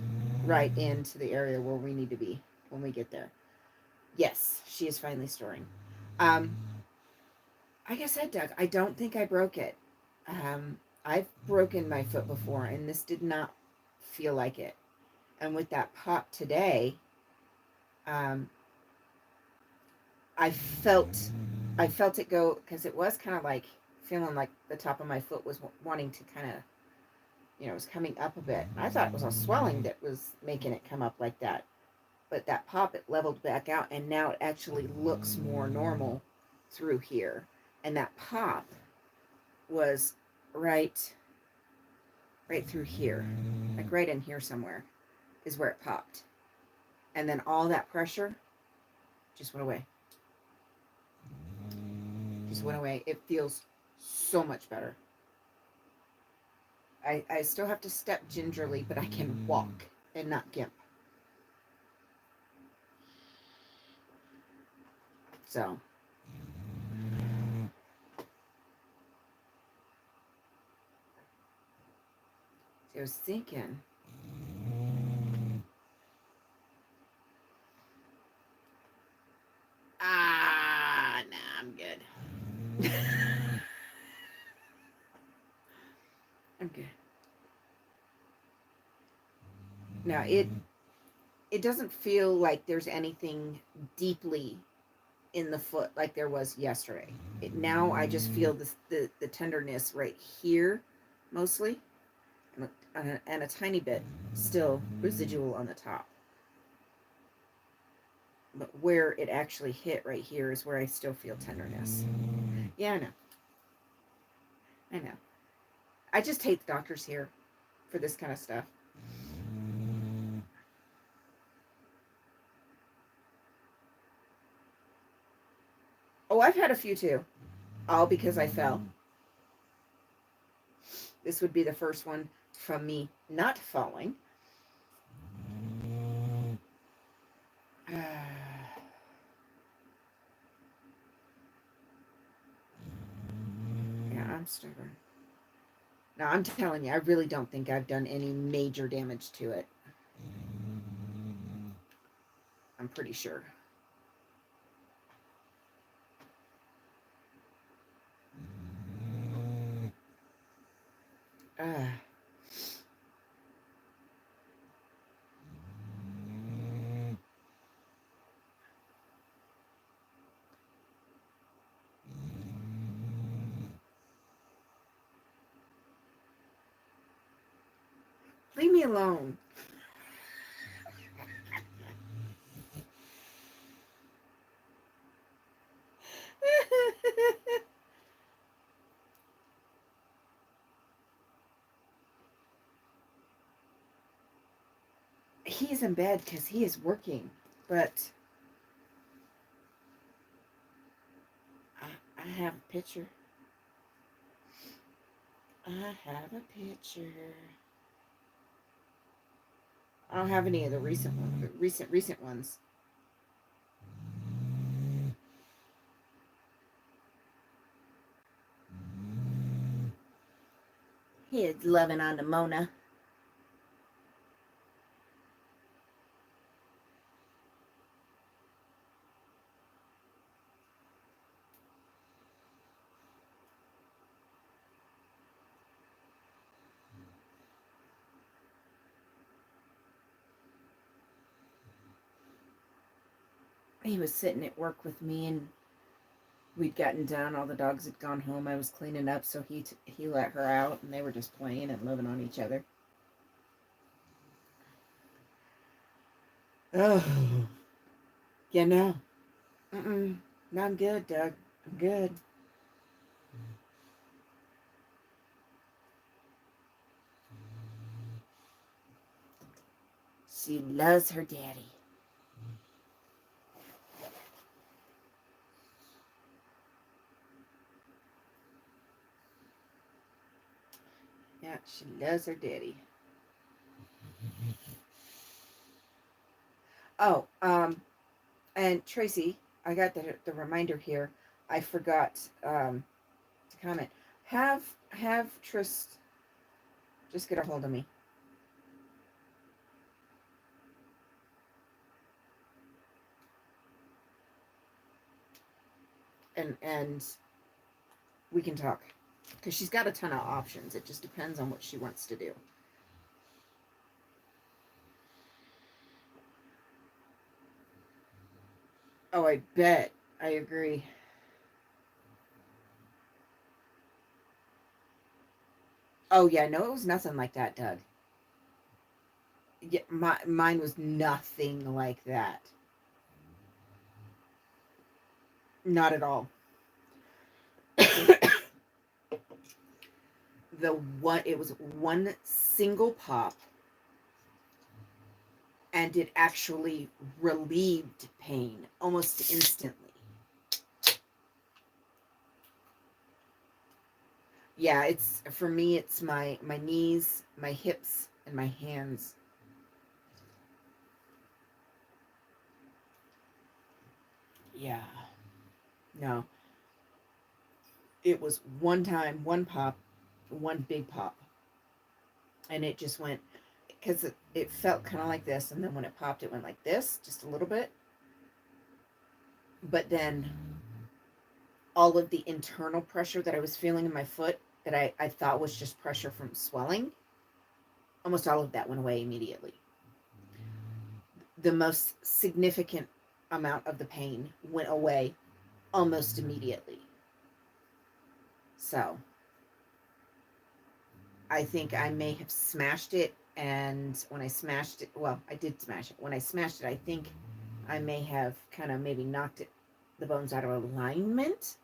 right into the area where we need to be when we get there. Yes, she is finally storing. Like I said, Doug, I don't think I broke it. I've broken my foot before, and this did not feel like it. And with that pop today, I felt it go, because it was kind of like feeling like the top of my foot was wanting to kind of, it was coming up a bit. I thought it was a swelling that was making it come up like that. But that pop, it leveled back out, and now it actually looks more normal through here. And that pop was right through here, like right in here somewhere is where it popped. And then all that pressure just went away. Just went away. It feels so much better. I still have to step gingerly, but I can walk and not gimp. So I was thinking, nah, I'm good. I'm good. Now it doesn't feel like there's anything deeply in the foot like there was yesterday. Now I just feel the tenderness right here mostly, and a tiny bit still residual on the top. But where it actually hit right here is where I still feel tenderness. Yeah, I know. I just hate the doctors here for this kind of stuff. Oh, I've had a few too. All because I fell. This would be the first one from me not falling. Yeah, I'm stubborn. Now, I'm telling you, I really don't think I've done any major damage to it. I'm pretty sure. Leave me alone. He's in bed because he is working, but I have a picture. I have a picture. I don't have any of the recent ones. Recent ones. He is loving on the Mona. he was sitting at work with me, and we'd gotten done. All the dogs had gone home. I was cleaning up, so he let her out, and they were just playing and loving on each other. Oh, yeah, no. No, I'm good, Doug. I'm good. She loves her daddy. Yeah, she loves her daddy. Oh, and Tracy, I got the reminder here. I forgot to comment. Have Trist just get a hold of me. And we can talk. Because she's got a ton of options. It just depends on what she wants to do. Oh, I bet. I agree. Oh yeah, no, it was nothing like that, Doug. Yeah, mine was nothing like that. Not at all. It was one single pop, and it actually relieved pain almost instantly. Yeah, it's for me. It's my knees, my hips, and my hands. Yeah, no, it was one time, one pop, one big pop, and it just went because it felt kind of like this, and then when it popped, it went like this, just a little bit. But then all of the internal pressure that I was feeling in my foot that I thought was just pressure from swelling, almost all of that went away immediately. The most significant amount of the pain went away almost immediately. So I think I may have smashed it. And when I smashed it, well, I did smash it. When I smashed it, I think I may have kind of maybe knocked the bones out of alignment.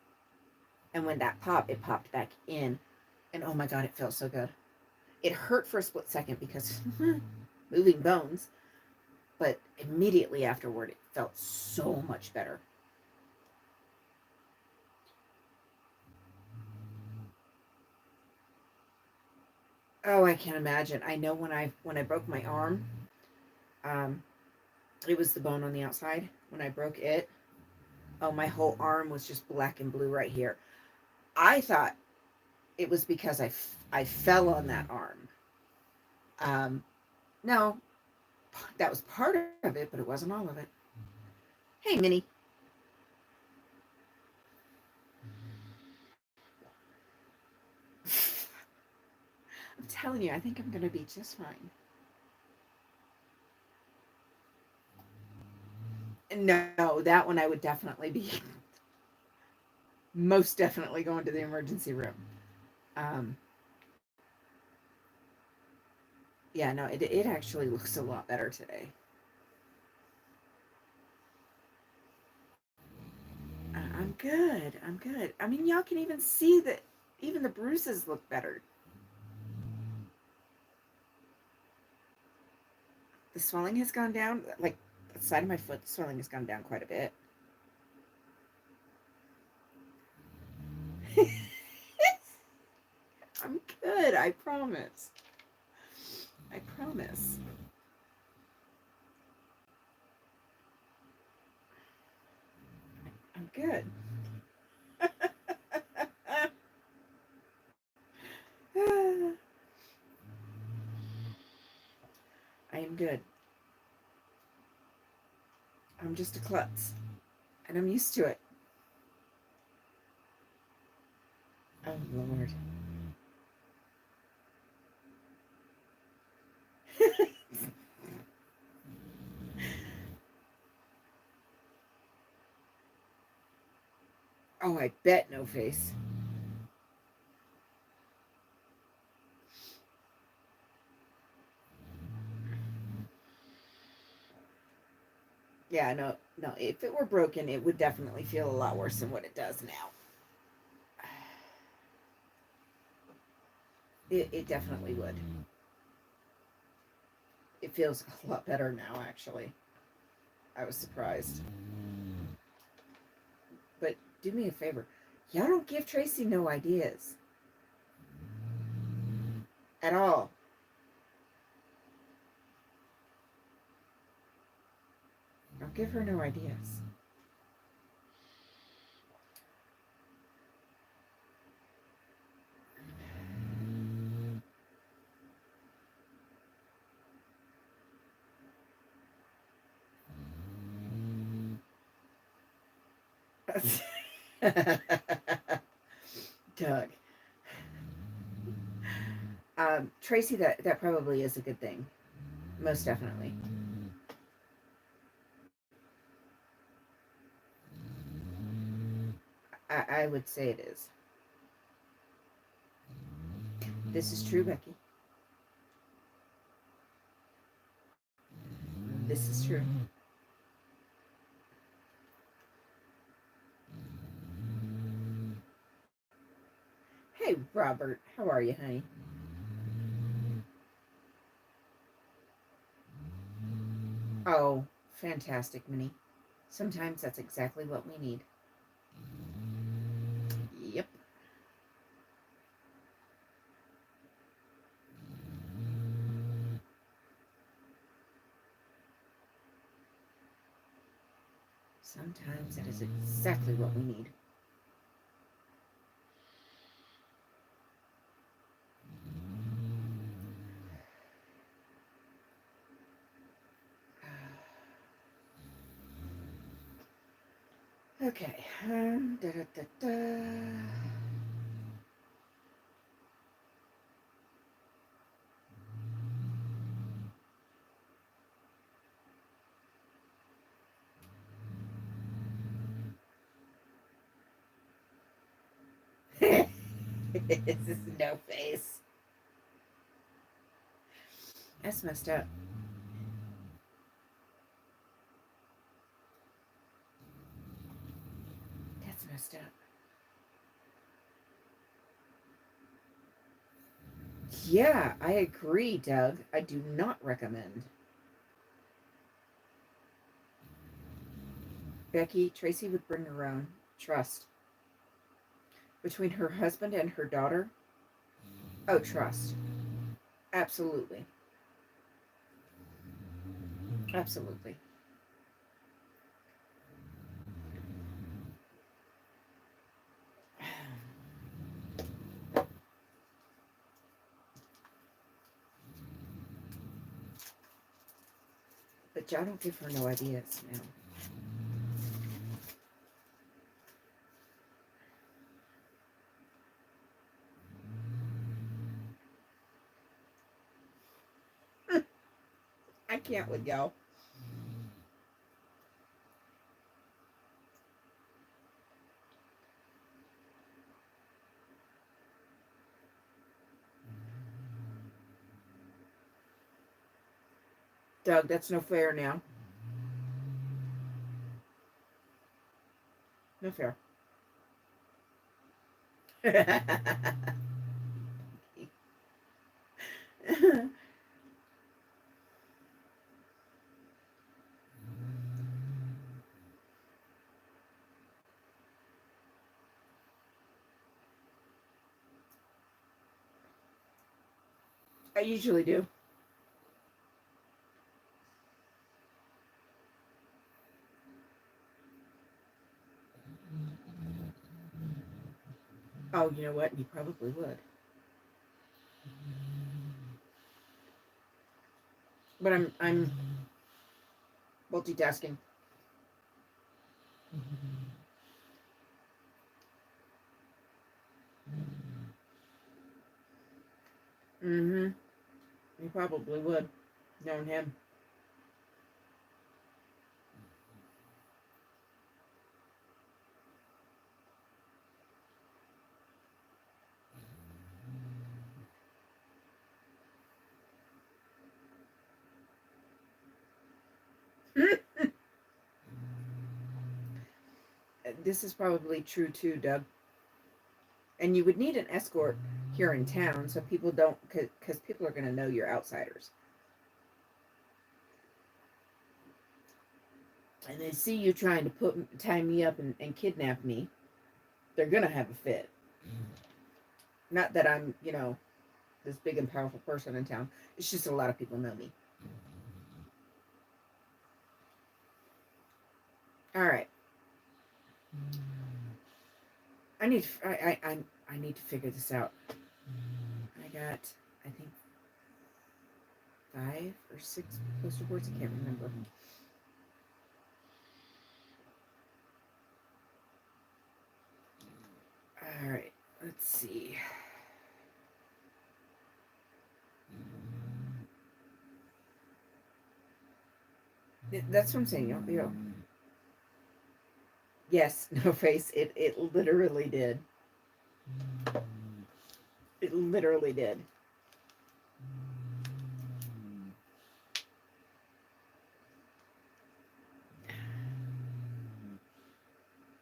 And when that popped, it popped back in. And oh my God, it felt so good. It hurt for a split second because moving bones, but immediately afterward, it felt so much better. Oh, I can't imagine. I know when I broke my arm, um, it was the bone on the outside. When I broke it, oh, my whole arm was just black and blue right here. I thought it was because I fell on that arm. Um, no, that was part of it, but it wasn't all of it. Hey, Minnie. I'm telling you, I think I'm going to be just fine. No, that one I would definitely be most definitely going to the emergency room. Um, yeah, no, it actually looks a lot better today. I'm good. I'm good. I mean, y'all can even see that even the bruises look better. The swelling has gone down. Like the side of my foot, the swelling has gone down quite a bit. I'm good. I promise. I promise. I'm good. I am good. I'm just a klutz, and I'm used to it. Oh Lord. Oh, I bet No Face. Yeah, no, no. If it were broken, it would definitely feel a lot worse than what it does now. It definitely would. It feels a lot better now, actually. I was surprised. But do me a favor. Y'all don't give Tracy no ideas. At all. Don't give her no ideas. Doug. Tracy, that probably is a good thing. Most definitely. I would say it is. This is true, Becky. This is true. Hey, Robert. How are you, honey? Oh, fantastic, Minnie. Sometimes that's exactly what we need. Yep. Sometimes that is exactly what we need. Okay. Da, da, da, da. This is No Face. That's messed up. That's messed up. Yeah, I agree, Doug. I do not recommend. Becky, Tracy would bring her own. Trust. Between her husband and her daughter? Oh, trust. Absolutely. Absolutely. But y'all don't give her no ideas now. I can't with y'all. Doug, that's no fair now. No fair. I usually do. Oh, you know what? You probably would. But I'm multitasking. Mm-hmm. You probably would. Knowing him. this is probably true too, Doug. And you would need an escort here in town so people don't, because people are going to know you're outsiders. And they see you trying to tie me up and kidnap me, they're going to have a fit. Not that I'm, this big and powerful person in town. It's just a lot of people know me. All right. I need to figure this out. I got, I think, 5 or 6 poster boards. I can't remember. All right. Let's see. That's what I'm saying. Yes, no face. It literally did. It literally did.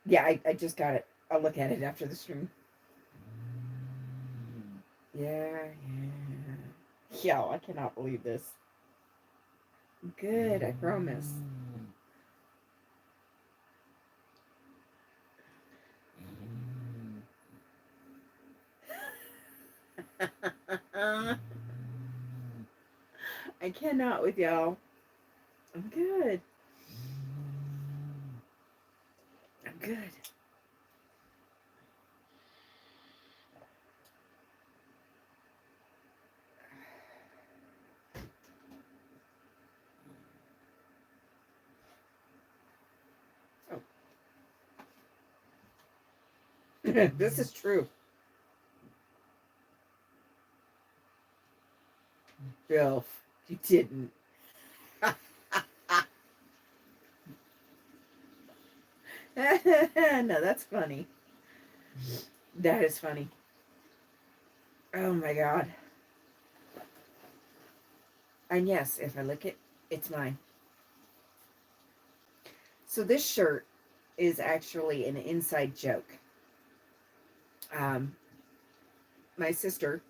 Yeah, I just got it. I'll look at it after the stream. Yeah. Yo, I cannot believe this. Good, I promise. I cannot with y'all. I'm good. I'm good. Oh. This is true. Bill, you didn't. No, that's funny. That is funny. Oh my god. And yes, if I lick it, it's mine. So this shirt is actually an inside joke. My sister,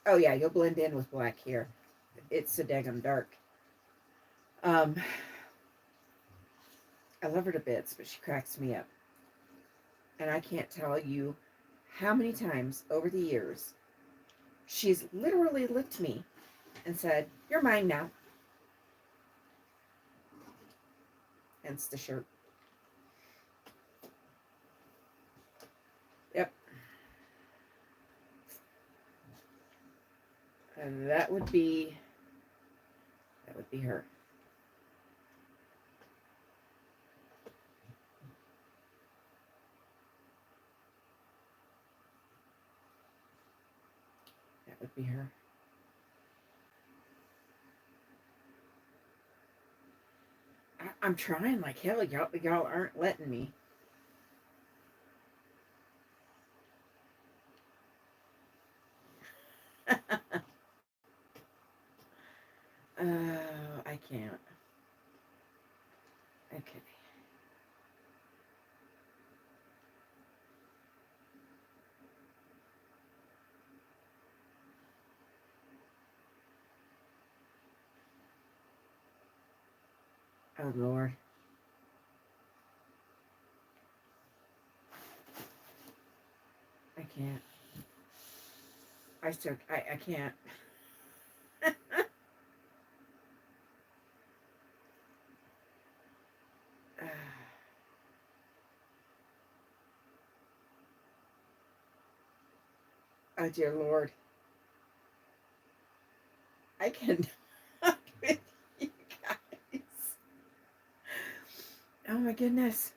oh yeah, you'll blend in with black here. It's so daggum dark. I love her to bits, but she cracks me up. And I can't tell you how many times over the years she's literally licked me and said, "You're mine now." Hence the shirt. Yep. And that would be her. That would be her. I'm trying like hell. Y'all aren't letting me. I can't. Okay. Oh Lord. I can't. I can't. Oh dear Lord. I cannot with you guys. Oh my goodness.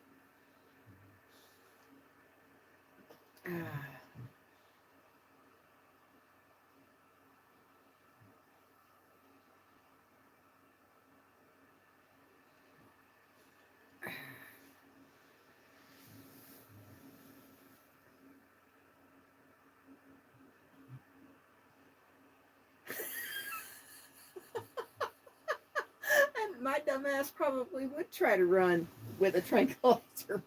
My dumbass probably would try to run with a tranquilizer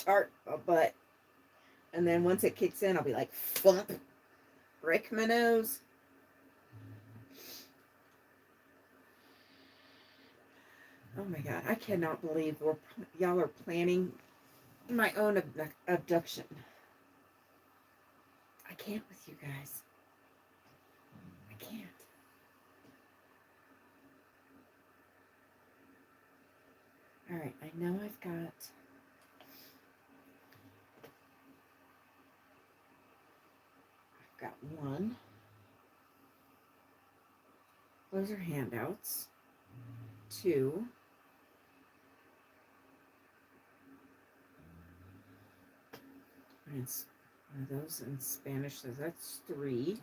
dart a butt. And then once it kicks in, I'll be like, thump, break my nose. Oh my God, I cannot believe y'all are planning my own abduction. I can't with you guys. I can't. All right, I know I've got one. Those are handouts. 2. And one of those in Spanish, so that's 3.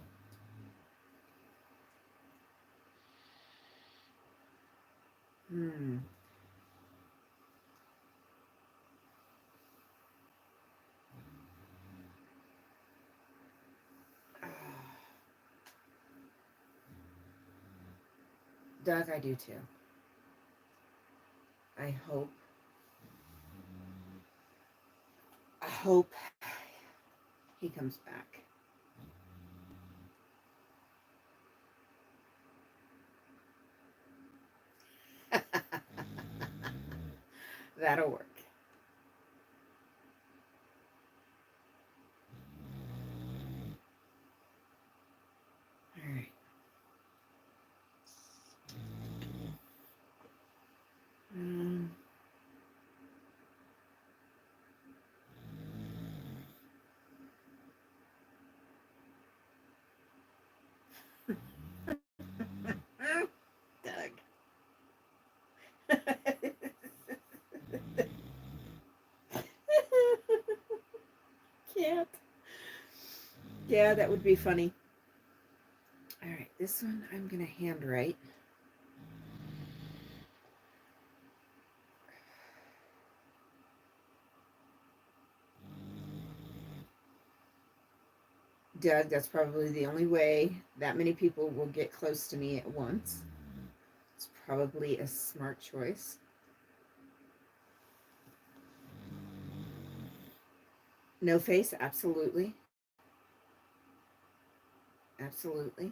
Doug, I do too. I hope he comes back. That'll work. All right. Doug. Can't. Yeah, that would be funny. All right, this one I'm going to handwrite. Doug, that's probably the only way that many people will get close to me at once. It's probably a smart choice. No face, absolutely. Absolutely.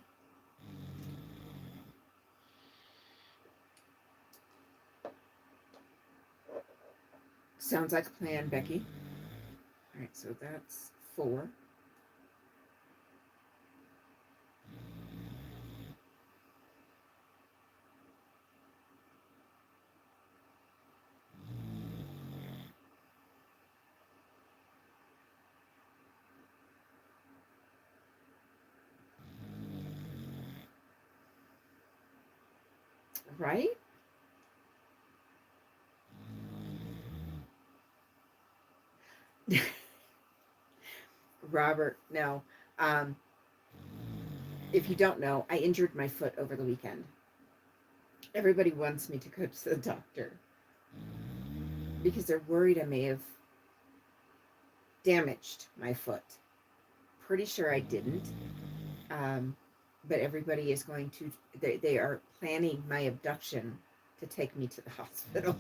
Sounds like a plan, Becky. All right, so that's 4. Right? Robert, no. If you don't know, I injured my foot over the weekend. Everybody wants me to go to the doctor because they're worried I may have damaged my foot. Pretty sure I didn't. But everybody is going to, they are planning my abduction to take me to the hospital.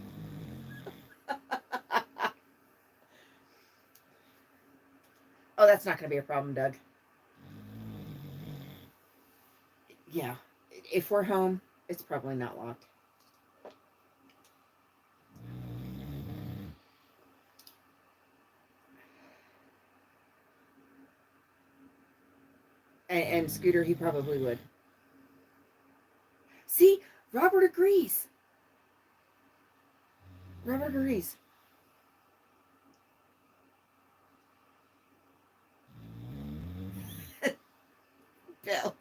Oh, that's not going to be a problem, Doug. Yeah. If we're home, it's probably not locked. And Scooter, he probably would. See, Robert agrees. Robert agrees. Bill.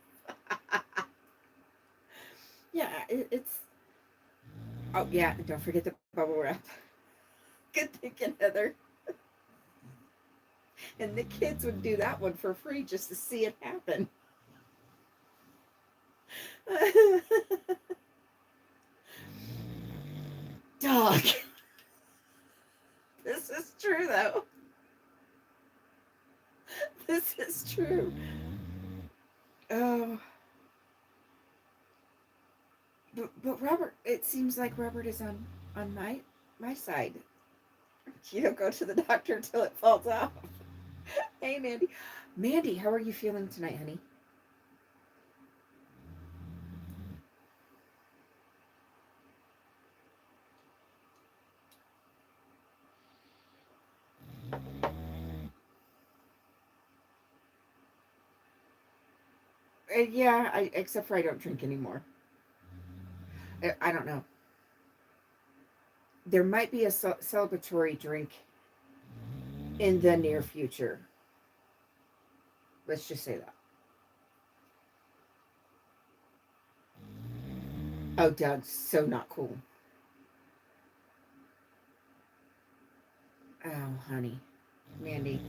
Yeah, it's. Oh, yeah, don't forget the bubble wrap. Good thinking, Heather. And the kids would do that one for free just to see it happen. Dog. This is true, though. This is true. Oh. But Robert, it seems like Robert is on my side. You don't go to the doctor until it falls off. Hey, Mandy. Mandy, how are you feeling tonight, honey? Yeah, except for I don't drink anymore. I don't know. There might be a celebratory drink in the near future. Let's just say that. Oh, Doug's so not cool. Oh, honey. Mandy.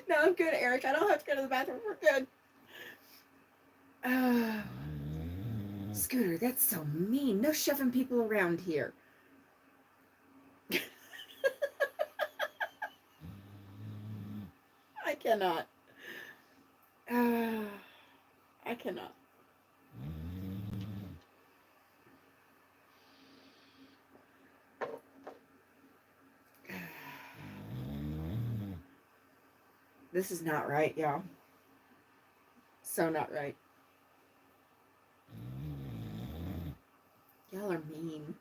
No, I'm good, Eric. I don't have to go to the bathroom. We're good. Uh, Scooter, that's so mean. No shoving people around here. I cannot. I cannot. This is not right, y'all. So not right. Y'all are mean.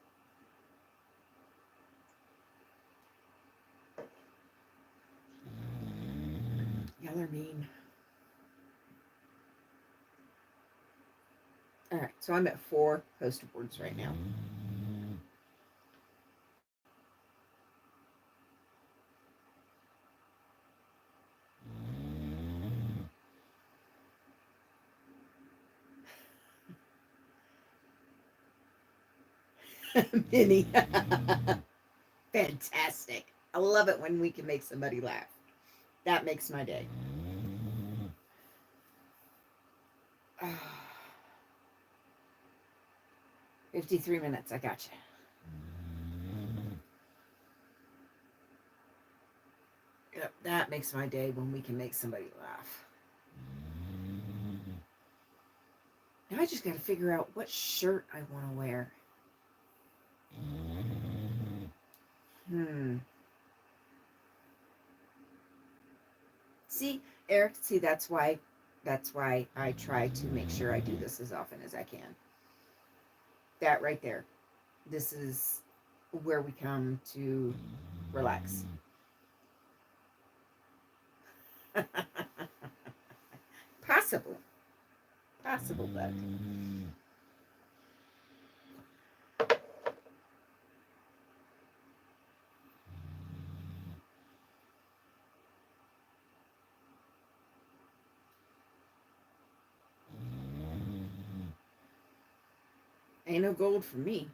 Y'all are mean. All right, so I'm at 4 poster boards right now. Minnie. Fantastic. I love it when we can make somebody laugh. That makes my day. 53 minutes. I got you. Yep, that makes my day when we can make somebody laugh. Now I just got to figure out what shirt I want to wear. See, Eric, see that's why I try to make sure I do this as often as I can. That right there. This is where we come to relax. Possible. Possible, but ain't no gold for me.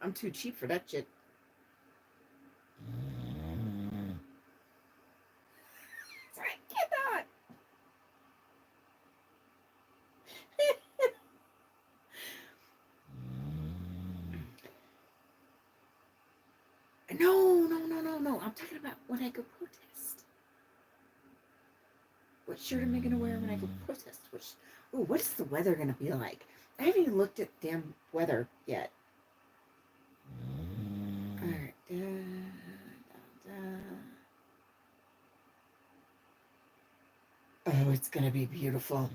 I'm too cheap for that shit. I cannot. No. I'm talking about when I go protest. What shirt am I going to wear when I go protest? What's the weather going to be like? I haven't even looked at damn weather yet. All right. Oh, it's going to be beautiful.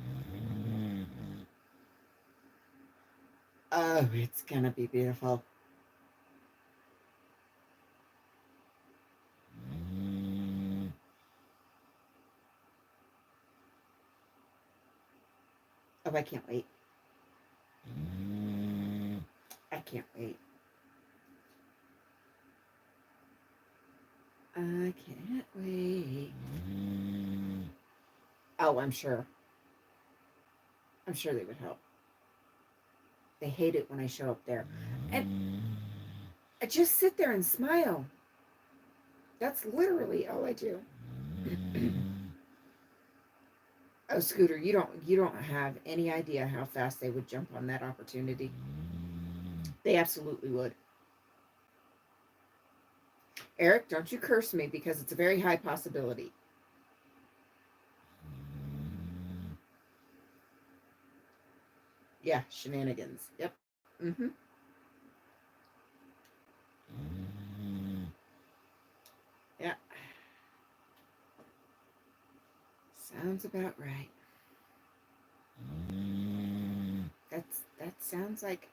Oh, it's going to be beautiful. Oh, I can't wait. I can't wait. I can't wait. Oh, I'm sure. I'm sure they would help. They hate it when I show up there. And I just sit there and smile. That's literally all I do. Oh, Scooter, you don't have any idea how fast they would jump on that opportunity. They absolutely would. Eric, don't you curse me because it's a very high possibility. Yeah, shenanigans. Yep. Mm-hmm. Yeah. Sounds about right. That sounds like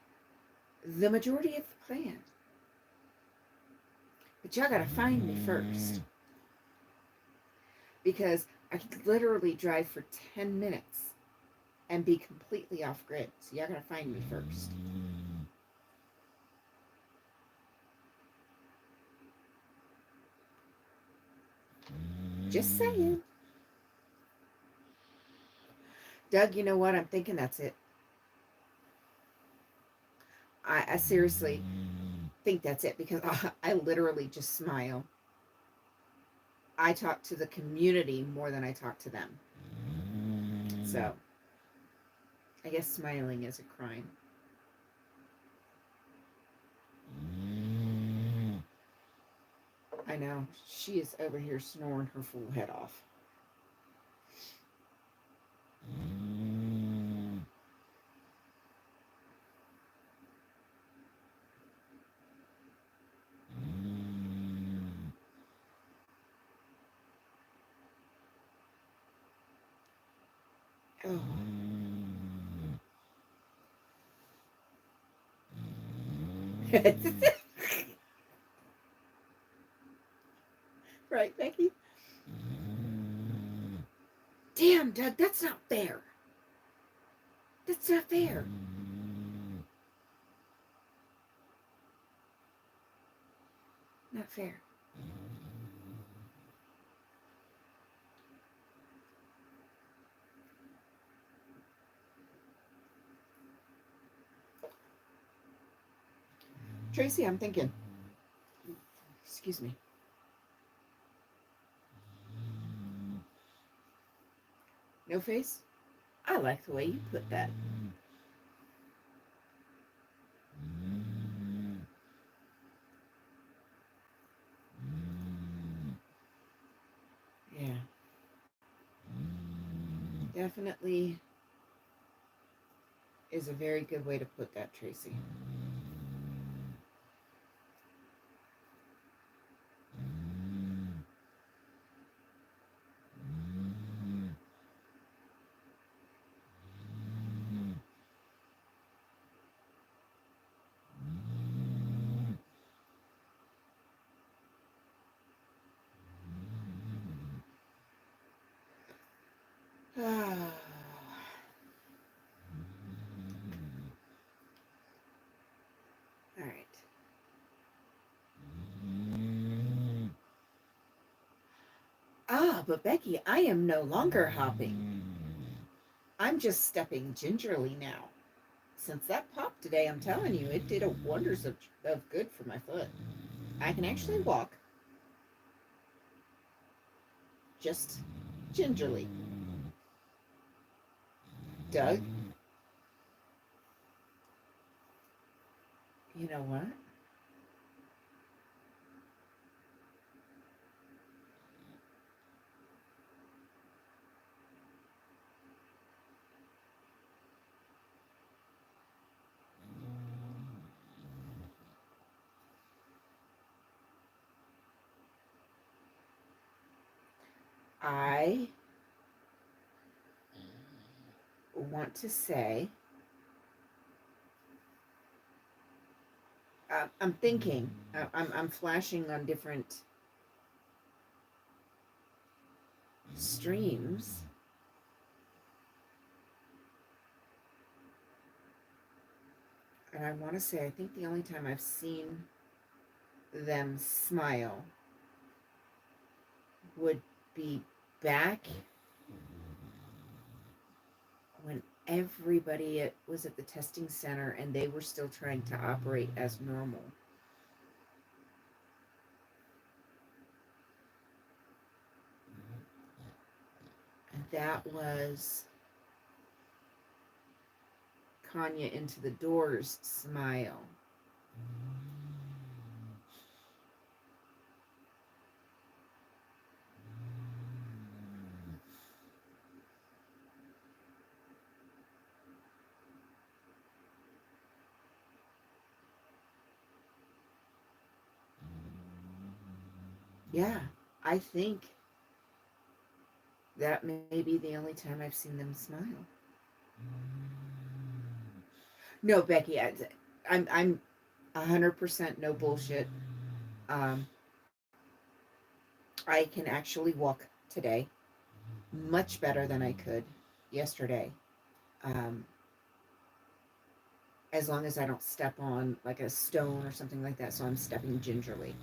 the majority of the plan. But y'all gotta find me first. Because I could literally drive for 10 minutes and be completely off grid. So y'all gotta find me first. Just saying. Doug, you know what? I'm thinking that's it. I seriously think that's it because I literally just smile. I talk to the community more than I talk to them. So I guess smiling is a crime. I know. She is over here snoring her full head off. Oh. Right, Becky? Damn, Doug, that's not fair. That's not fair. Not fair. Tracy, I'm thinking. Excuse me. No face? I like the way you put that. Yeah. Definitely is a very good way to put that, Tracy. Ah. All right. Ah, but Becky, I am no longer hopping. I'm just stepping gingerly now. Since that popped today, I'm telling you, it did a wonders of good for my foot. I can actually walk, just gingerly. Doug, you know what? I want to say, I'm thinking, I'm flashing on different streams. And I want to say, I think the only time I've seen them smile would be back when everybody was at the testing center and they were still trying to operate as normal. And that was Kanya Into the Doors smile. Yeah, I think that may be the only time I've seen them smile. No, Becky, I'm 100% no bullshit. Um, I can actually walk today much better than I could yesterday. Um, as long as I don't step on like a stone or something like that, so I'm stepping gingerly.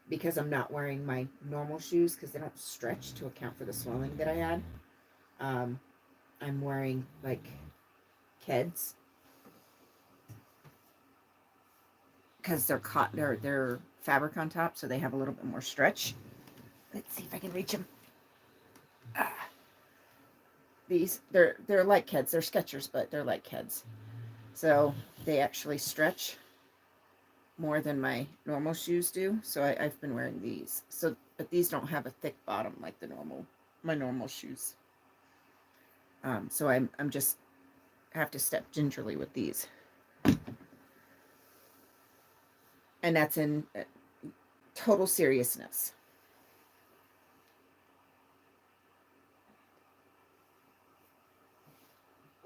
Because I'm not wearing my normal shoes because they don't stretch to account for the swelling that I had. Um, I'm wearing like Keds because they're fabric on top, so they have a little bit more stretch. Let's see if I can reach them. Ah, they're like Keds. They're Skechers, but they're like Keds. So they actually stretch more than my normal shoes do. So I've been wearing these. So, but these don't have a thick bottom like my normal shoes. So I'm just have to step gingerly with these, and that's in total seriousness.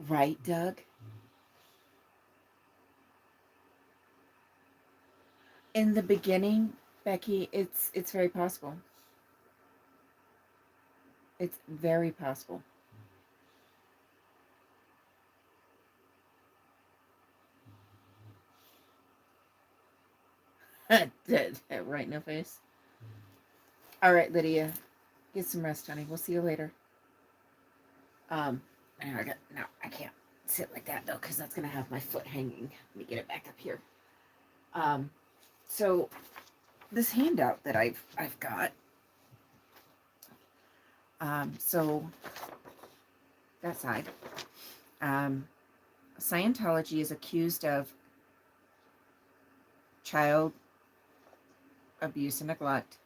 Right, Doug? In the beginning, Becky, it's very possible. It's very possible. Right in the face. All right, Lydia, get some rest, honey. We'll see you later. Um, no, I can't sit like that though, because that's gonna have my foot hanging. Let me get it back up here. Um, so this handout that I've got. So that side. Um, Scientology is accused of child abuse and neglect,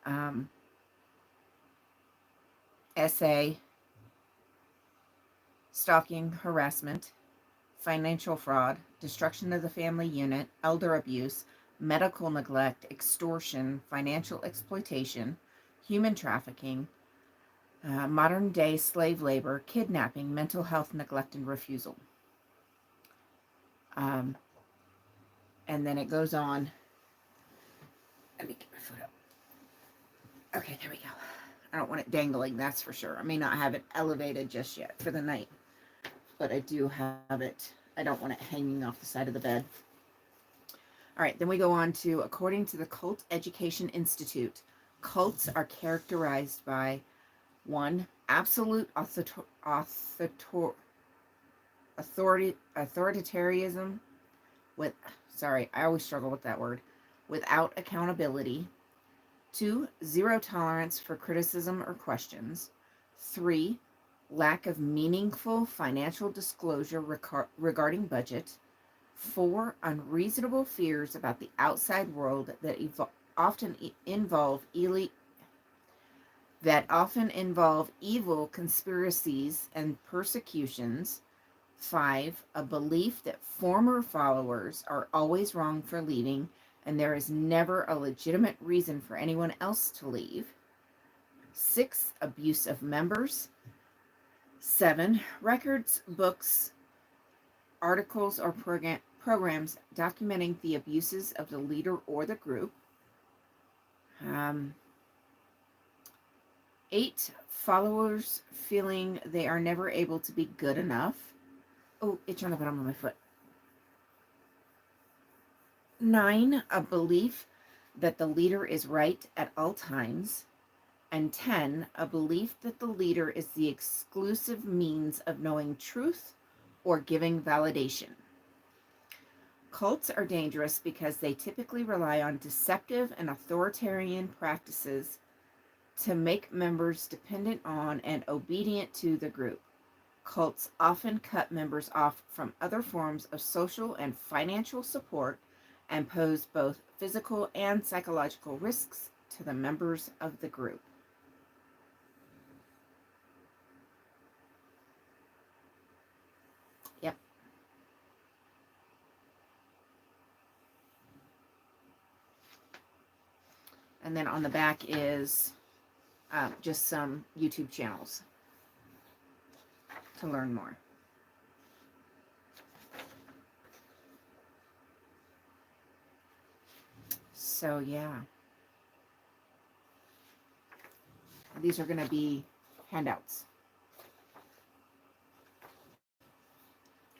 um, SA, stalking, harassment, financial fraud, destruction of the family unit, elder abuse, medical neglect, extortion, financial exploitation, human trafficking, modern day slave labor, kidnapping, mental health neglect and refusal. Um, and then it goes on. Let me get my foot up. Okay, there we go. I don't want it dangling, that's for sure. I may not have it elevated just yet for the night, but I do have it. I don't want it hanging off the side of the bed. All right, then we go on to, according to the Cult Education Institute, cults are characterized by one, absolute authoritarianism with, sorry, I always struggle with that word, without accountability. 2, zero tolerance for criticism or questions. 3, lack of meaningful financial disclosure regarding budget. 4, unreasonable fears about the outside world that often involve evil conspiracies and persecutions. 5, a belief that former followers are always wrong for leaving and there is never a legitimate reason for anyone else to leave. 6, abuse of members. 7, records, books, articles, or programs documenting the abuses of the leader or the group. 8, followers feeling they are never able to be good enough. Oh, itch on the bottom of my foot. 9, a belief that the leader is right at all times. And 10, a belief that the leader is the exclusive means of knowing truth or giving validation. Cults are dangerous because they typically rely on deceptive and authoritarian practices to make members dependent on and obedient to the group. Cults often cut members off from other forms of social and financial support and pose both physical and psychological risks to the members of the group. Yep. And then on the back is just some YouTube channels to learn more. So yeah, these are going to be handouts,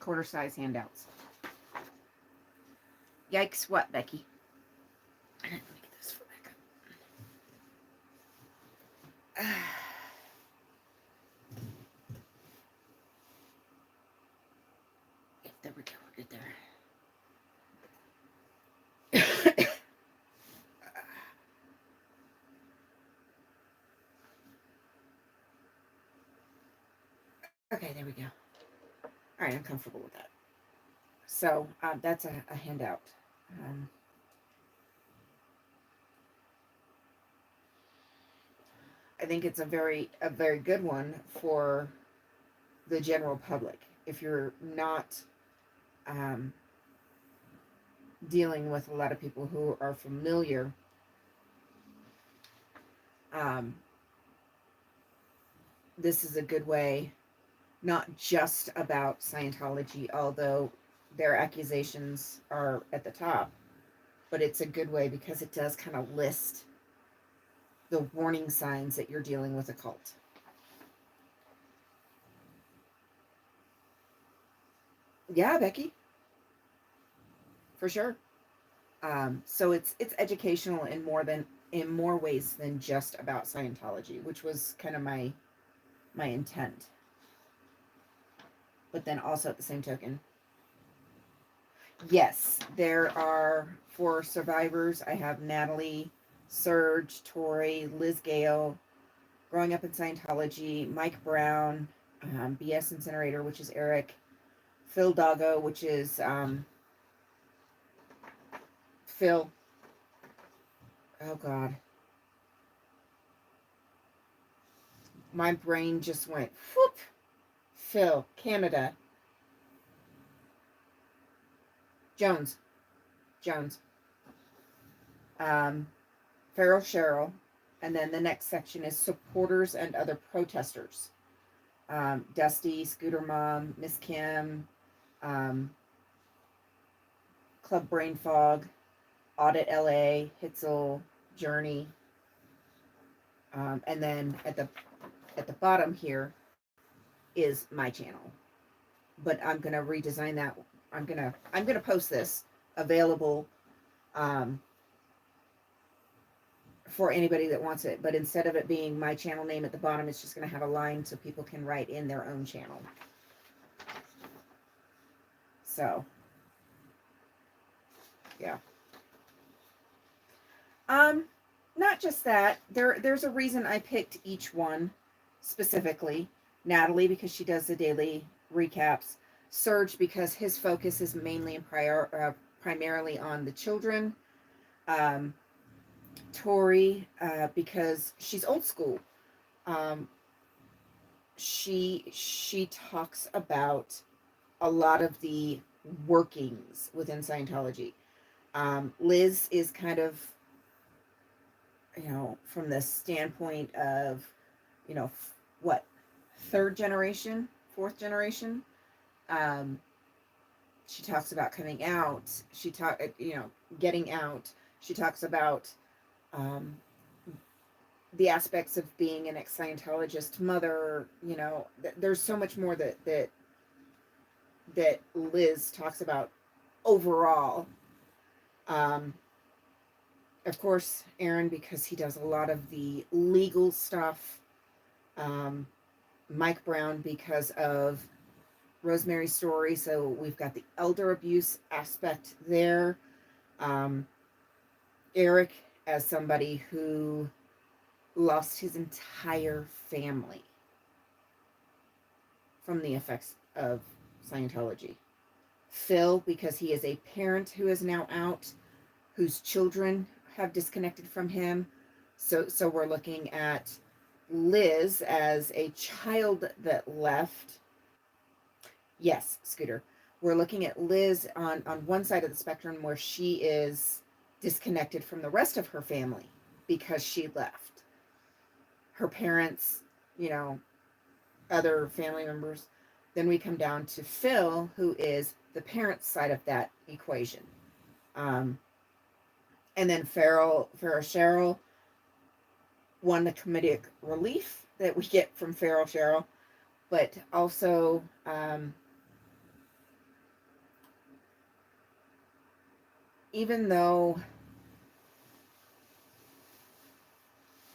quarter size handouts. Yikes! What, Becky? Let me get this for back up. There we go. We're good there. Okay, there we go. All right, I'm comfortable with that. So that's a handout. I think it's a very good one for the general public. If you're not dealing with a lot of people who are familiar this is a good way, not just about Scientology, although their accusations are at the top, but it's a good way because it does kind of list the warning signs that you're dealing with a cult. Yeah, Becky, for sure. So it's educational in more ways than just about Scientology, which was kind of my intent. But then also at the same token, yes, there are 4 survivors. I have Natalie, Serge, Tori, Liz Gale, Growing Up in Scientology, Mike Brown, BS Incinerator, which is Eric, Phil Doggo, which is Phil. Oh, God. My brain just went, whoop. Phil, Canada. Jones. Farrell Cheryl. And then the next section is supporters and other protesters. Dusty, Scooter Mom, Miss Kim, Club Brain Fog, Audit LA, Hitzel, Journey. And then at the bottom here is my channel. But I'm gonna redesign that. I'm gonna post this available for anybody that wants it. But instead of it being my channel name at the bottom, it's just gonna have a line so people can write in their own channel. So yeah. Not just that. There's a reason I picked each one specifically. Natalie, because she does the daily recaps. Serge, because his focus is mainly and primarily on the children. Tori, because she's old school. She talks about a lot of the workings within Scientology. Liz is kind of, from the standpoint of, what, 3rd generation, 4th generation. She talks about coming out. She getting out. She talks about the aspects of being an ex-Scientologist mother. There's so much more that Liz talks about overall. Of course, Aaron, because he does a lot of the legal stuff. Mike Brown, because of Rosemary's Story. So we've got the elder abuse aspect there. Eric, as somebody who lost his entire family from the effects of Scientology. Phil, because he is a parent who is now out, whose children have disconnected from him. So we're looking at Liz as a child that left. Yes, Scooter. We're looking at Liz on one side of the spectrum where she is disconnected from the rest of her family. because she left. Her parents, other family members. Then we come down to Phil, who is the parents' side of that equation. Um, and then Farrell Cheryl won the comedic relief that we get from Farrell Cheryl, but also even though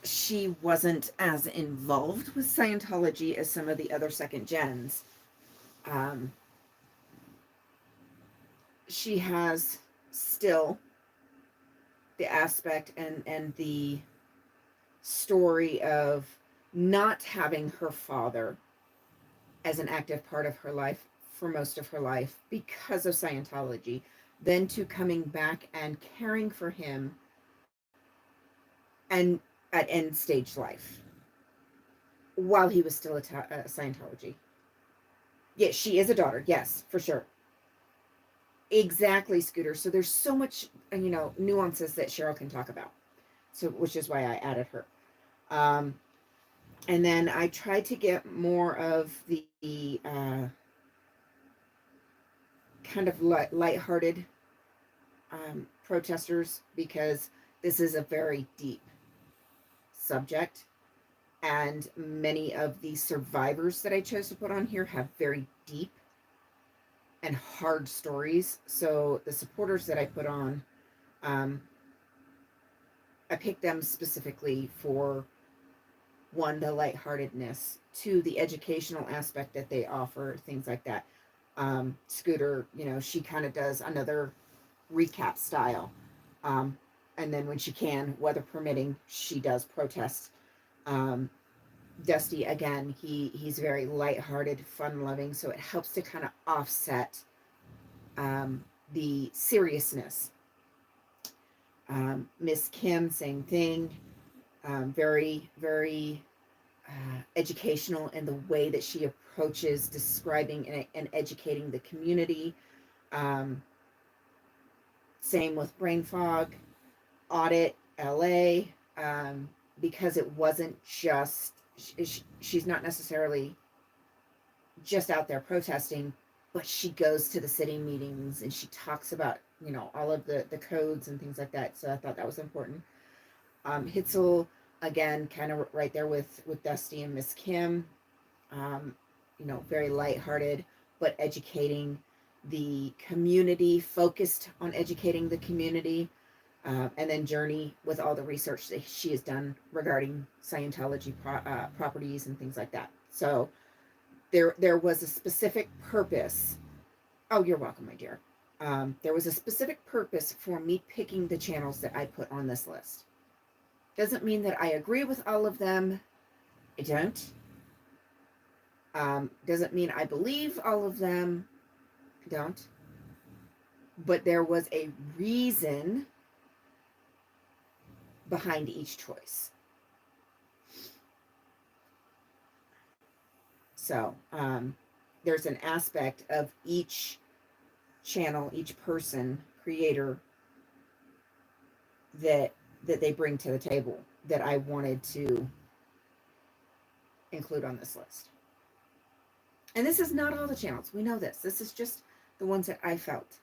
she wasn't as involved with Scientology as some of the other second gens, she has still the aspect and the story of not having her father as an active part of her life for most of her life because of Scientology, then to coming back and caring for him and at end stage life while he was still a Scientology. Yes, she is a daughter. Yes, for sure. Exactly, Scooter. So there's so much, nuances that Cheryl can talk about. So, which is why I added her. And then I tried to get more of the kind of lighthearted protesters, because this is a very deep subject. And many of the survivors that I chose to put on here have very deep and hard stories. So the supporters that I put on, I picked them specifically for, one, the lightheartedness, two, the educational aspect that they offer, things like that. Scooter, she kind of does another recap style. And then when she can, weather permitting, she does protest. Dusty, again, he's very lighthearted, fun-loving, so it helps to kind of offset the seriousness. Miss Kim, same thing. Very, very educational in the way that she approaches describing and educating the community. Same with Brain Fog, Audit, LA, because it wasn't just, she's not necessarily just out there protesting, but she goes to the city meetings and she talks about, all of the codes and things like that. So I thought that was important. Hitzel, again, kind of right there with Dusty and Miss Kim, very lighthearted, but educating the community, focused on educating the community. And then Journey with all the research that she has done regarding Scientology properties and things like that. So there was a specific purpose. Oh, you're welcome, my dear. There was a specific purpose for me picking the channels that I put on this list. Doesn't mean that I agree with all of them. I don't. Doesn't mean I believe all of them. I don't. But there was a reason behind each choice. So there's an aspect of each channel, each person, creator, that they bring to the table that I wanted to include on this list. And this is not all the channels. We know this. This is just the ones that I felt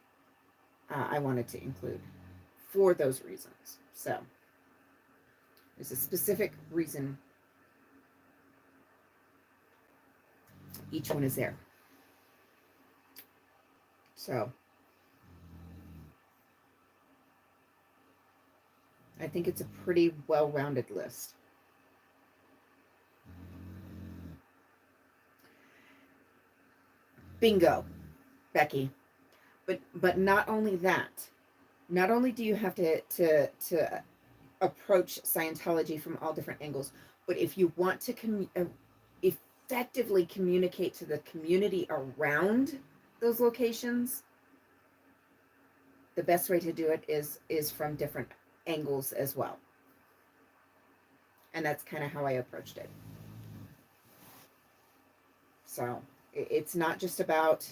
I wanted to include for those reasons. So there's a specific reason each one is there. So I think it's a pretty well-rounded list. Bingo, Becky. But not only that, not only do you have to approach Scientology from all different angles, but if you want to effectively communicate to the community around those locations, the best way to do it is from different angles as well. And that's kind of how I approached it. So it's not just about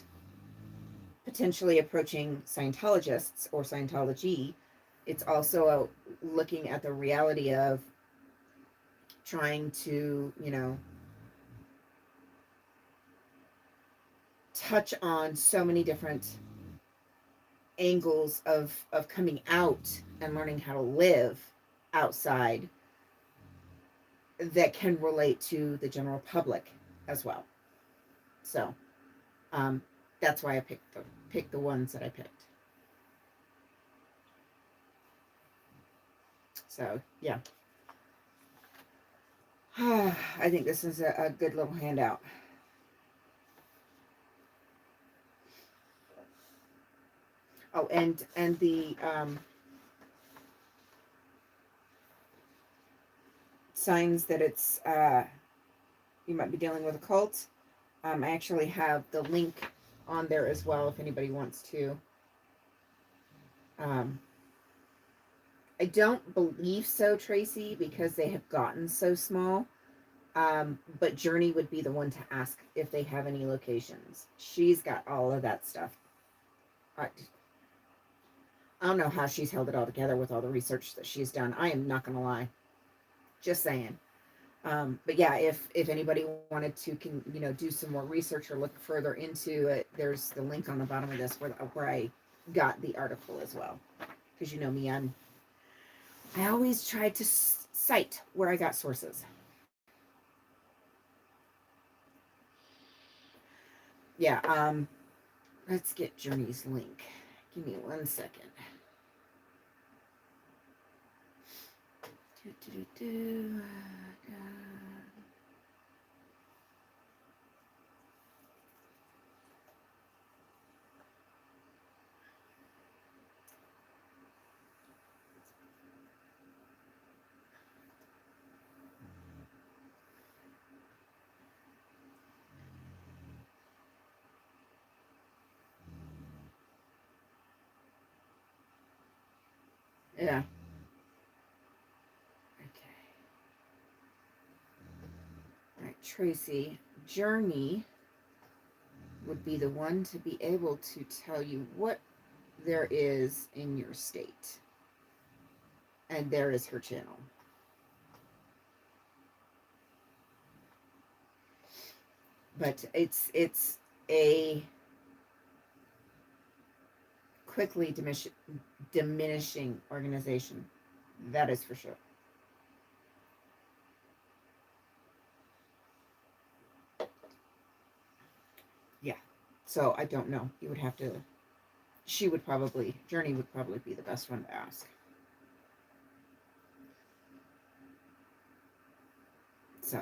potentially approaching Scientologists or Scientology. it's also looking at the reality of trying to, touch on so many different angles of coming out and learning how to live outside that can relate to the general public as well. So um, that's why I picked the ones that I picked. So yeah, I think this is a good little handout. Oh, and the signs that it's you might be dealing with a cult. I actually have the link on there as well if anybody wants to. I don't believe so, Tracy, because they have gotten so small. But Journey would be the one to ask if they have any locations. She's got all of that stuff. I don't know how she's held it all together with all the research that she's done. I am not going to lie. Just saying. But yeah, if anybody wanted to do some more research or look further into it, there's the link on the bottom of this where I got the article as well. Because you know me, I always try to cite where I got sources. Yeah, let's get Journey's link. Give me 1 second. Yeah. Okay. All right, Tracy. Journey would be the one to be able to tell you what there is in your state. And there is her channel. But it's a quickly diminishing organization. That is for sure. Yeah. So I don't know. You would have to. Journey would probably be the best one to ask. So.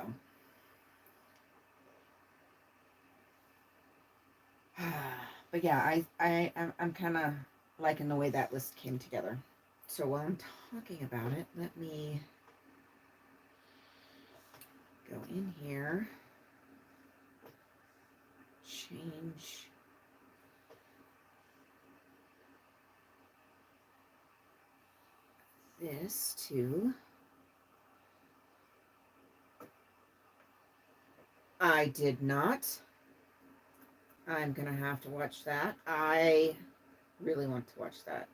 But yeah, I'm kind of liking the way that list came together. So while I'm talking about it, let me go in here, change this to, I did not. I'm gonna have to watch that. I really want to watch that.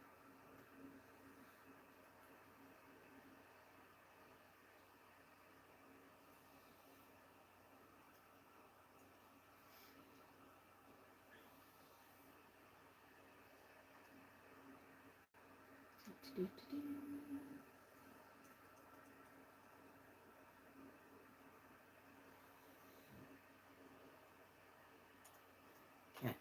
Okay. Yeah,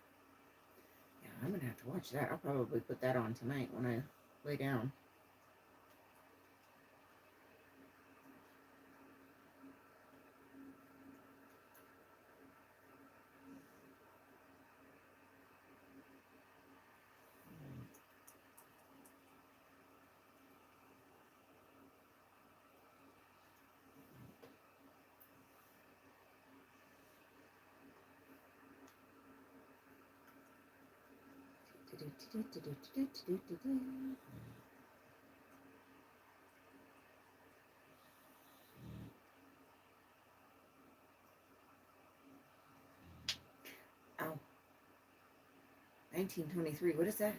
I'm gonna have to watch that. I'll probably put that on tonight when I lay down. Ow. 1923. What is that?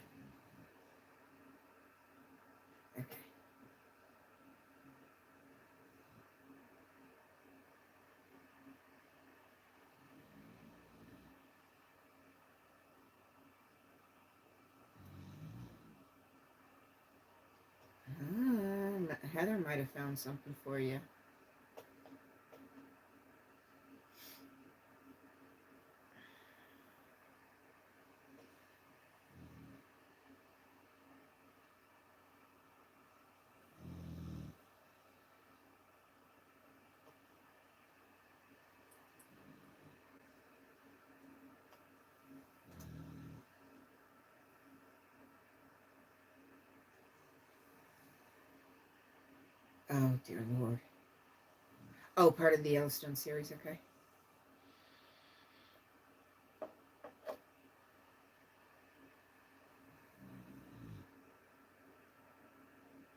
Heather might have found something for you. Oh, dear Lord. Oh, part of the Yellowstone series, okay.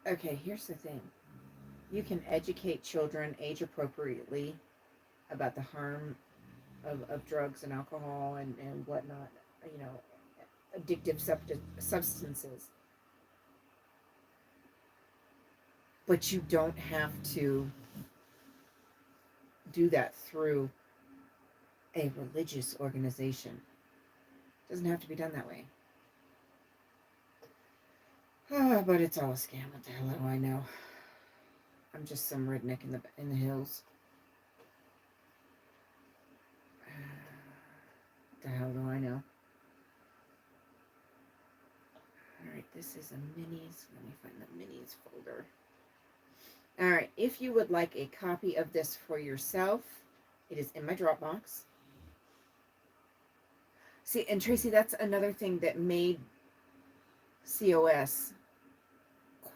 Okay, here's the thing. You can educate children age appropriately about the harm of drugs and alcohol and whatnot, you know, addictive substances. But you don't have to do that through a religious organization. It doesn't have to be done that way. But it's all a scam. What the hell do I know? I'm just some redneck in the hills. What the hell do I know? Alright, this is a minis. Let me find the minis folder. Alright, if you would like a copy of this for yourself, it is in my Dropbox. See, and Tracy, that's another thing that made COS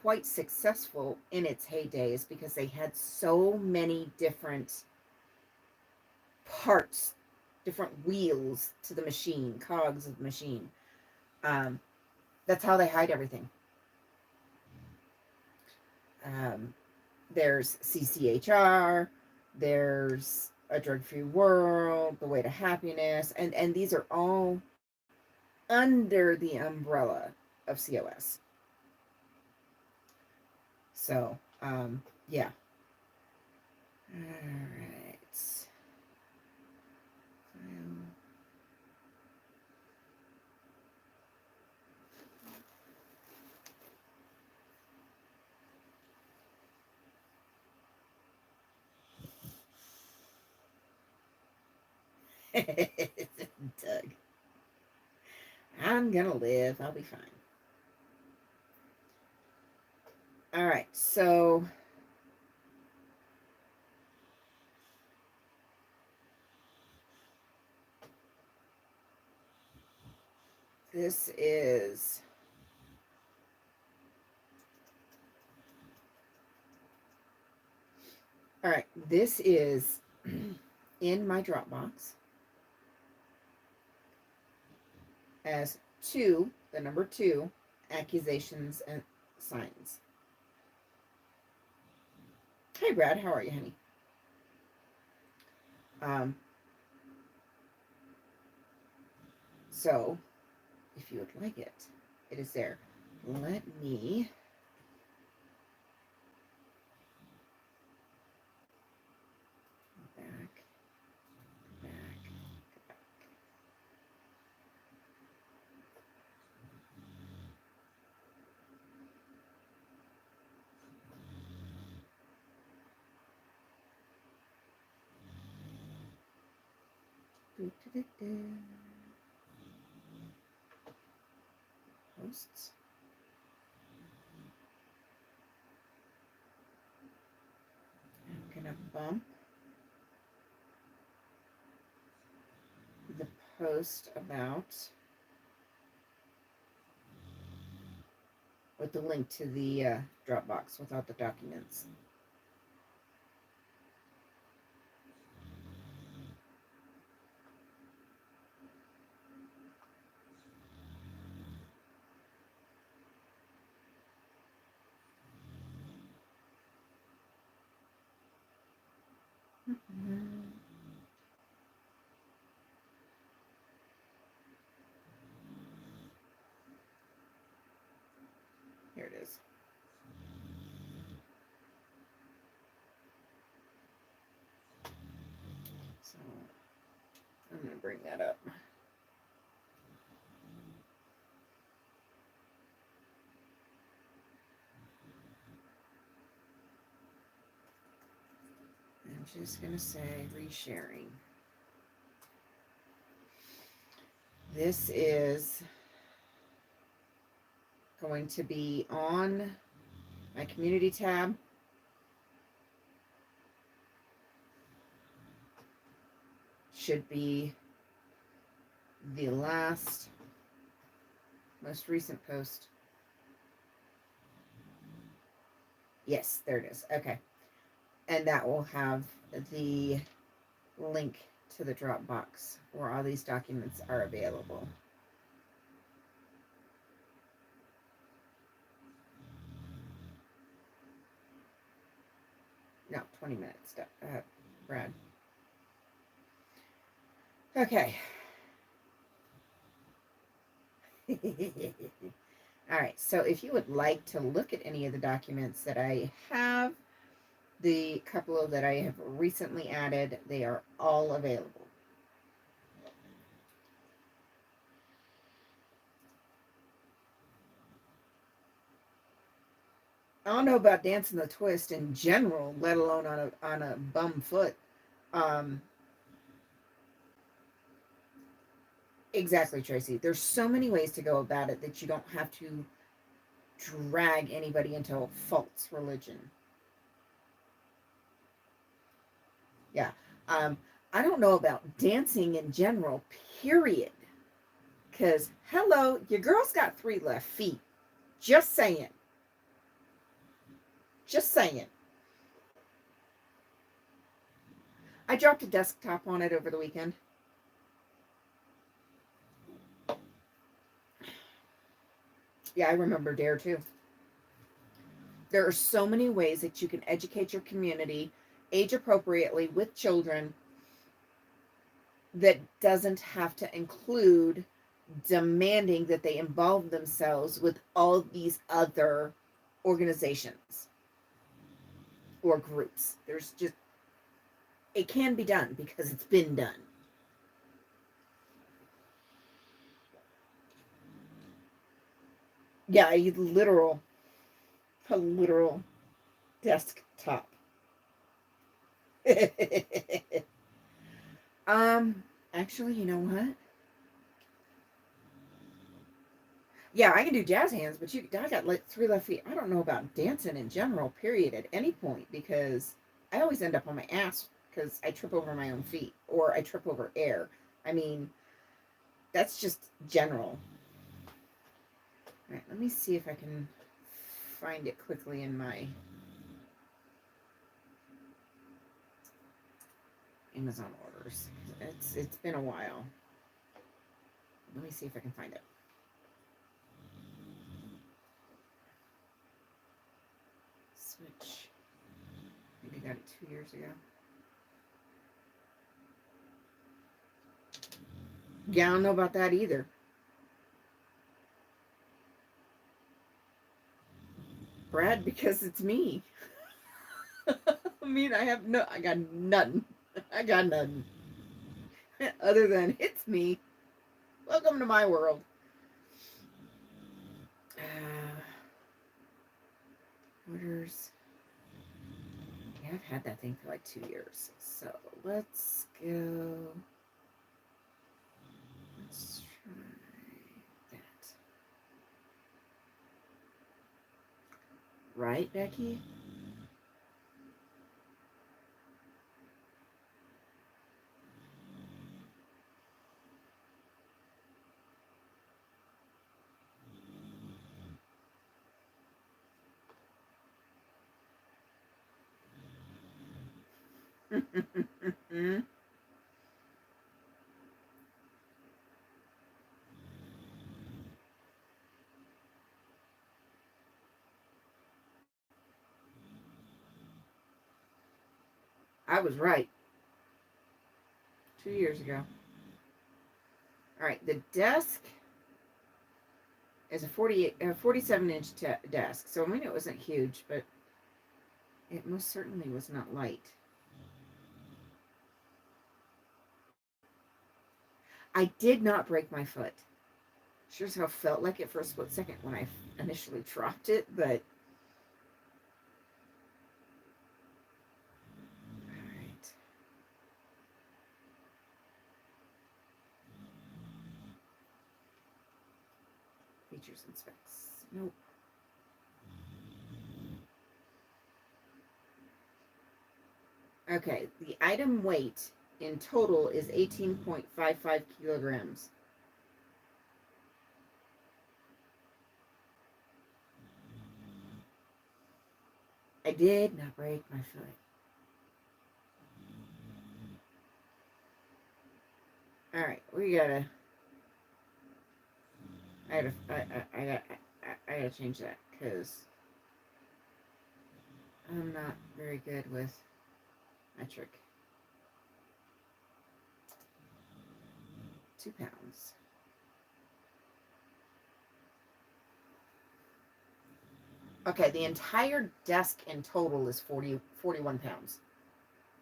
quite successful in its heydays, because they had so many different parts, different wheels to the machine, cogs of the machine. That's how they hide everything. There's CCHR, there's A Drug-Free World, The Way to Happiness, and these are all under the umbrella of COS. So, yeah. All right. Doug. I'm gonna live. I'll be fine. All right, so this is all right. This is in my Dropbox as the number 2, accusations and signs. Hey, Brad, how are you, honey? So, if you would like it, it is there. Let me back. Posts. I'm gonna bump the post about with the link to the Dropbox without the documents. Here it is. So I'm going to bring that up. just going to say resharing. This is going to be on my community tab. Should be the most recent post. Yes, there it is. Okay. And that will have the link to the Dropbox where all these documents are available. No, 20 minutes, Brad. Okay. All right, so if you would like to look at any of the documents that I have, the couple that I have recently added, they are all available. I don't know about dancing the twist in general, let alone on a bum foot. Exactly, Tracy. There's so many ways to go about it that you don't have to drag anybody into a false religion. Yeah. I don't know about dancing in general, period. Because, hello, your girl's got 3 left feet. Just saying. Just saying. I dropped a desktop on it over the weekend. Yeah, I remember Dare too. There are so many ways that you can educate your community age appropriately with children that doesn't have to include demanding that they involve themselves with all these other organizations or groups. There's just, it can be done because it's been done. Yeah, a literal desktop. Actually, you know what? Yeah, I can do jazz hands, but I got like 3 left feet. I don't know about dancing in general, period, at any point, because I always end up on my ass because I trip over my own feet or I trip over air. I mean, that's just general. All right, let me see if I can find it quickly in my Amazon orders. It's been a while. Let me see if I can find it. Switch. Maybe got it 2 years ago. Yeah, I don't know about that either. Brad, because it's me. I mean, I got nothing. I got nothing. Other than it's me. Welcome to my world. Orders. Yeah, I've had that thing for like 2 years. So let's go. Let's try that. Right, Becky? I was right. 2 years ago. All right, the desk is a 47-inch desk. So I mean, it wasn't huge, but it most certainly was not light. I did not break my foot. Sure as hell felt like it for a split second when I initially dropped it, but... Alright. Features and specs. Nope. Okay, the item weight in total is 18.55 kilograms. I did not break my foot. All right, we gotta. I gotta change that because I'm not very good with metric. 2 pounds. Okay, the entire desk in total is 41 pounds.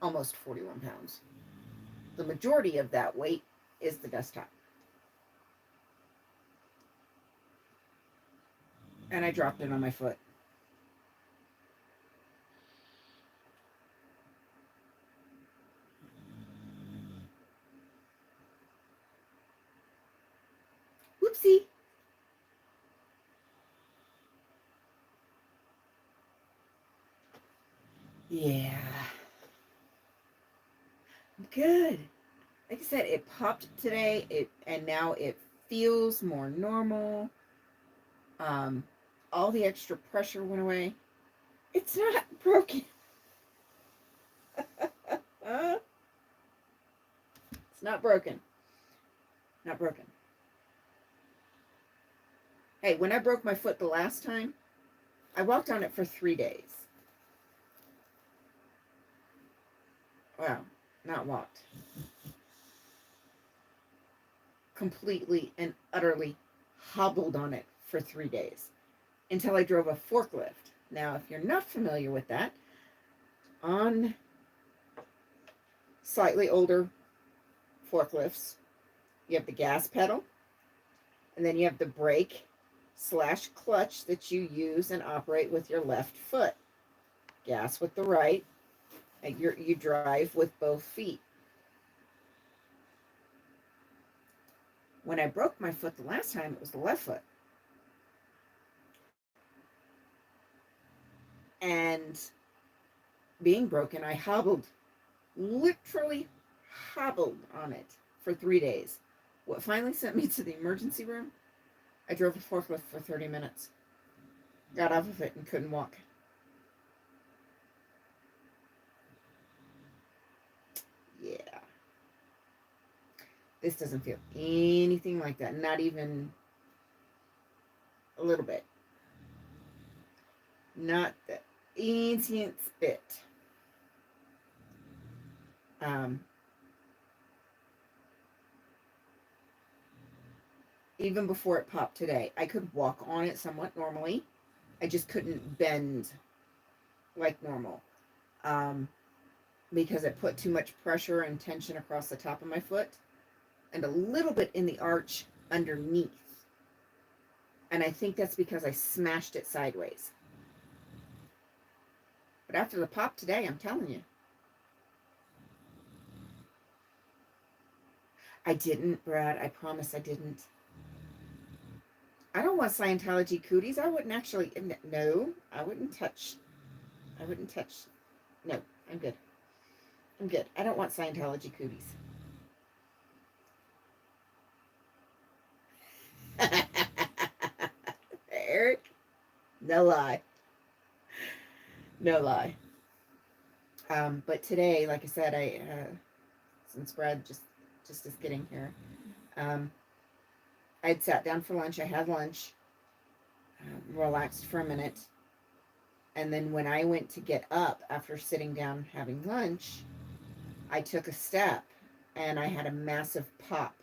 Almost 41 pounds. The majority of that weight is the desktop. And I dropped it on my foot. Whoopsie. Yeah. I'm good. Like I said, it popped today, and now it feels more normal. All the extra pressure went away. It's not broken. It's not broken. Not broken. Hey, when I broke my foot the last time, I walked on it for 3 days. Well, not walked. Completely and utterly hobbled on it for 3 days until I drove a forklift. Now, if you're not familiar with that, on slightly older forklifts, you have the gas pedal, and then you have the brake / clutch that you use and operate with your left foot. Gas with the right, and you drive with both feet. When I broke my foot the last time, it was the left foot. And being broken, I hobbled, literally hobbled on it for 3 days. What finally sent me to the emergency room, I drove a forklift for 30 minutes. Got off of it and couldn't walk. Yeah. This doesn't feel anything like that. Not even a little bit. Not the easiest bit. Even before it popped today, I could walk on it somewhat normally. I just couldn't bend like normal. Because it put too much pressure and tension across the top of my foot and a little bit in the arch underneath. And I think that's because I smashed it sideways. But after the pop today, I'm telling you. I didn't, Brad. I promise I didn't. I don't want Scientology cooties. I wouldn't actually. No, I wouldn't touch. No, I'm good. I'm good. I don't want Scientology cooties. Eric, no lie. No lie. But today, like I said, since Brad just is getting here, I'd sat down for lunch. I had lunch, relaxed for a minute, and then when I went to get up after sitting down having lunch, I took a step, and I had a massive pop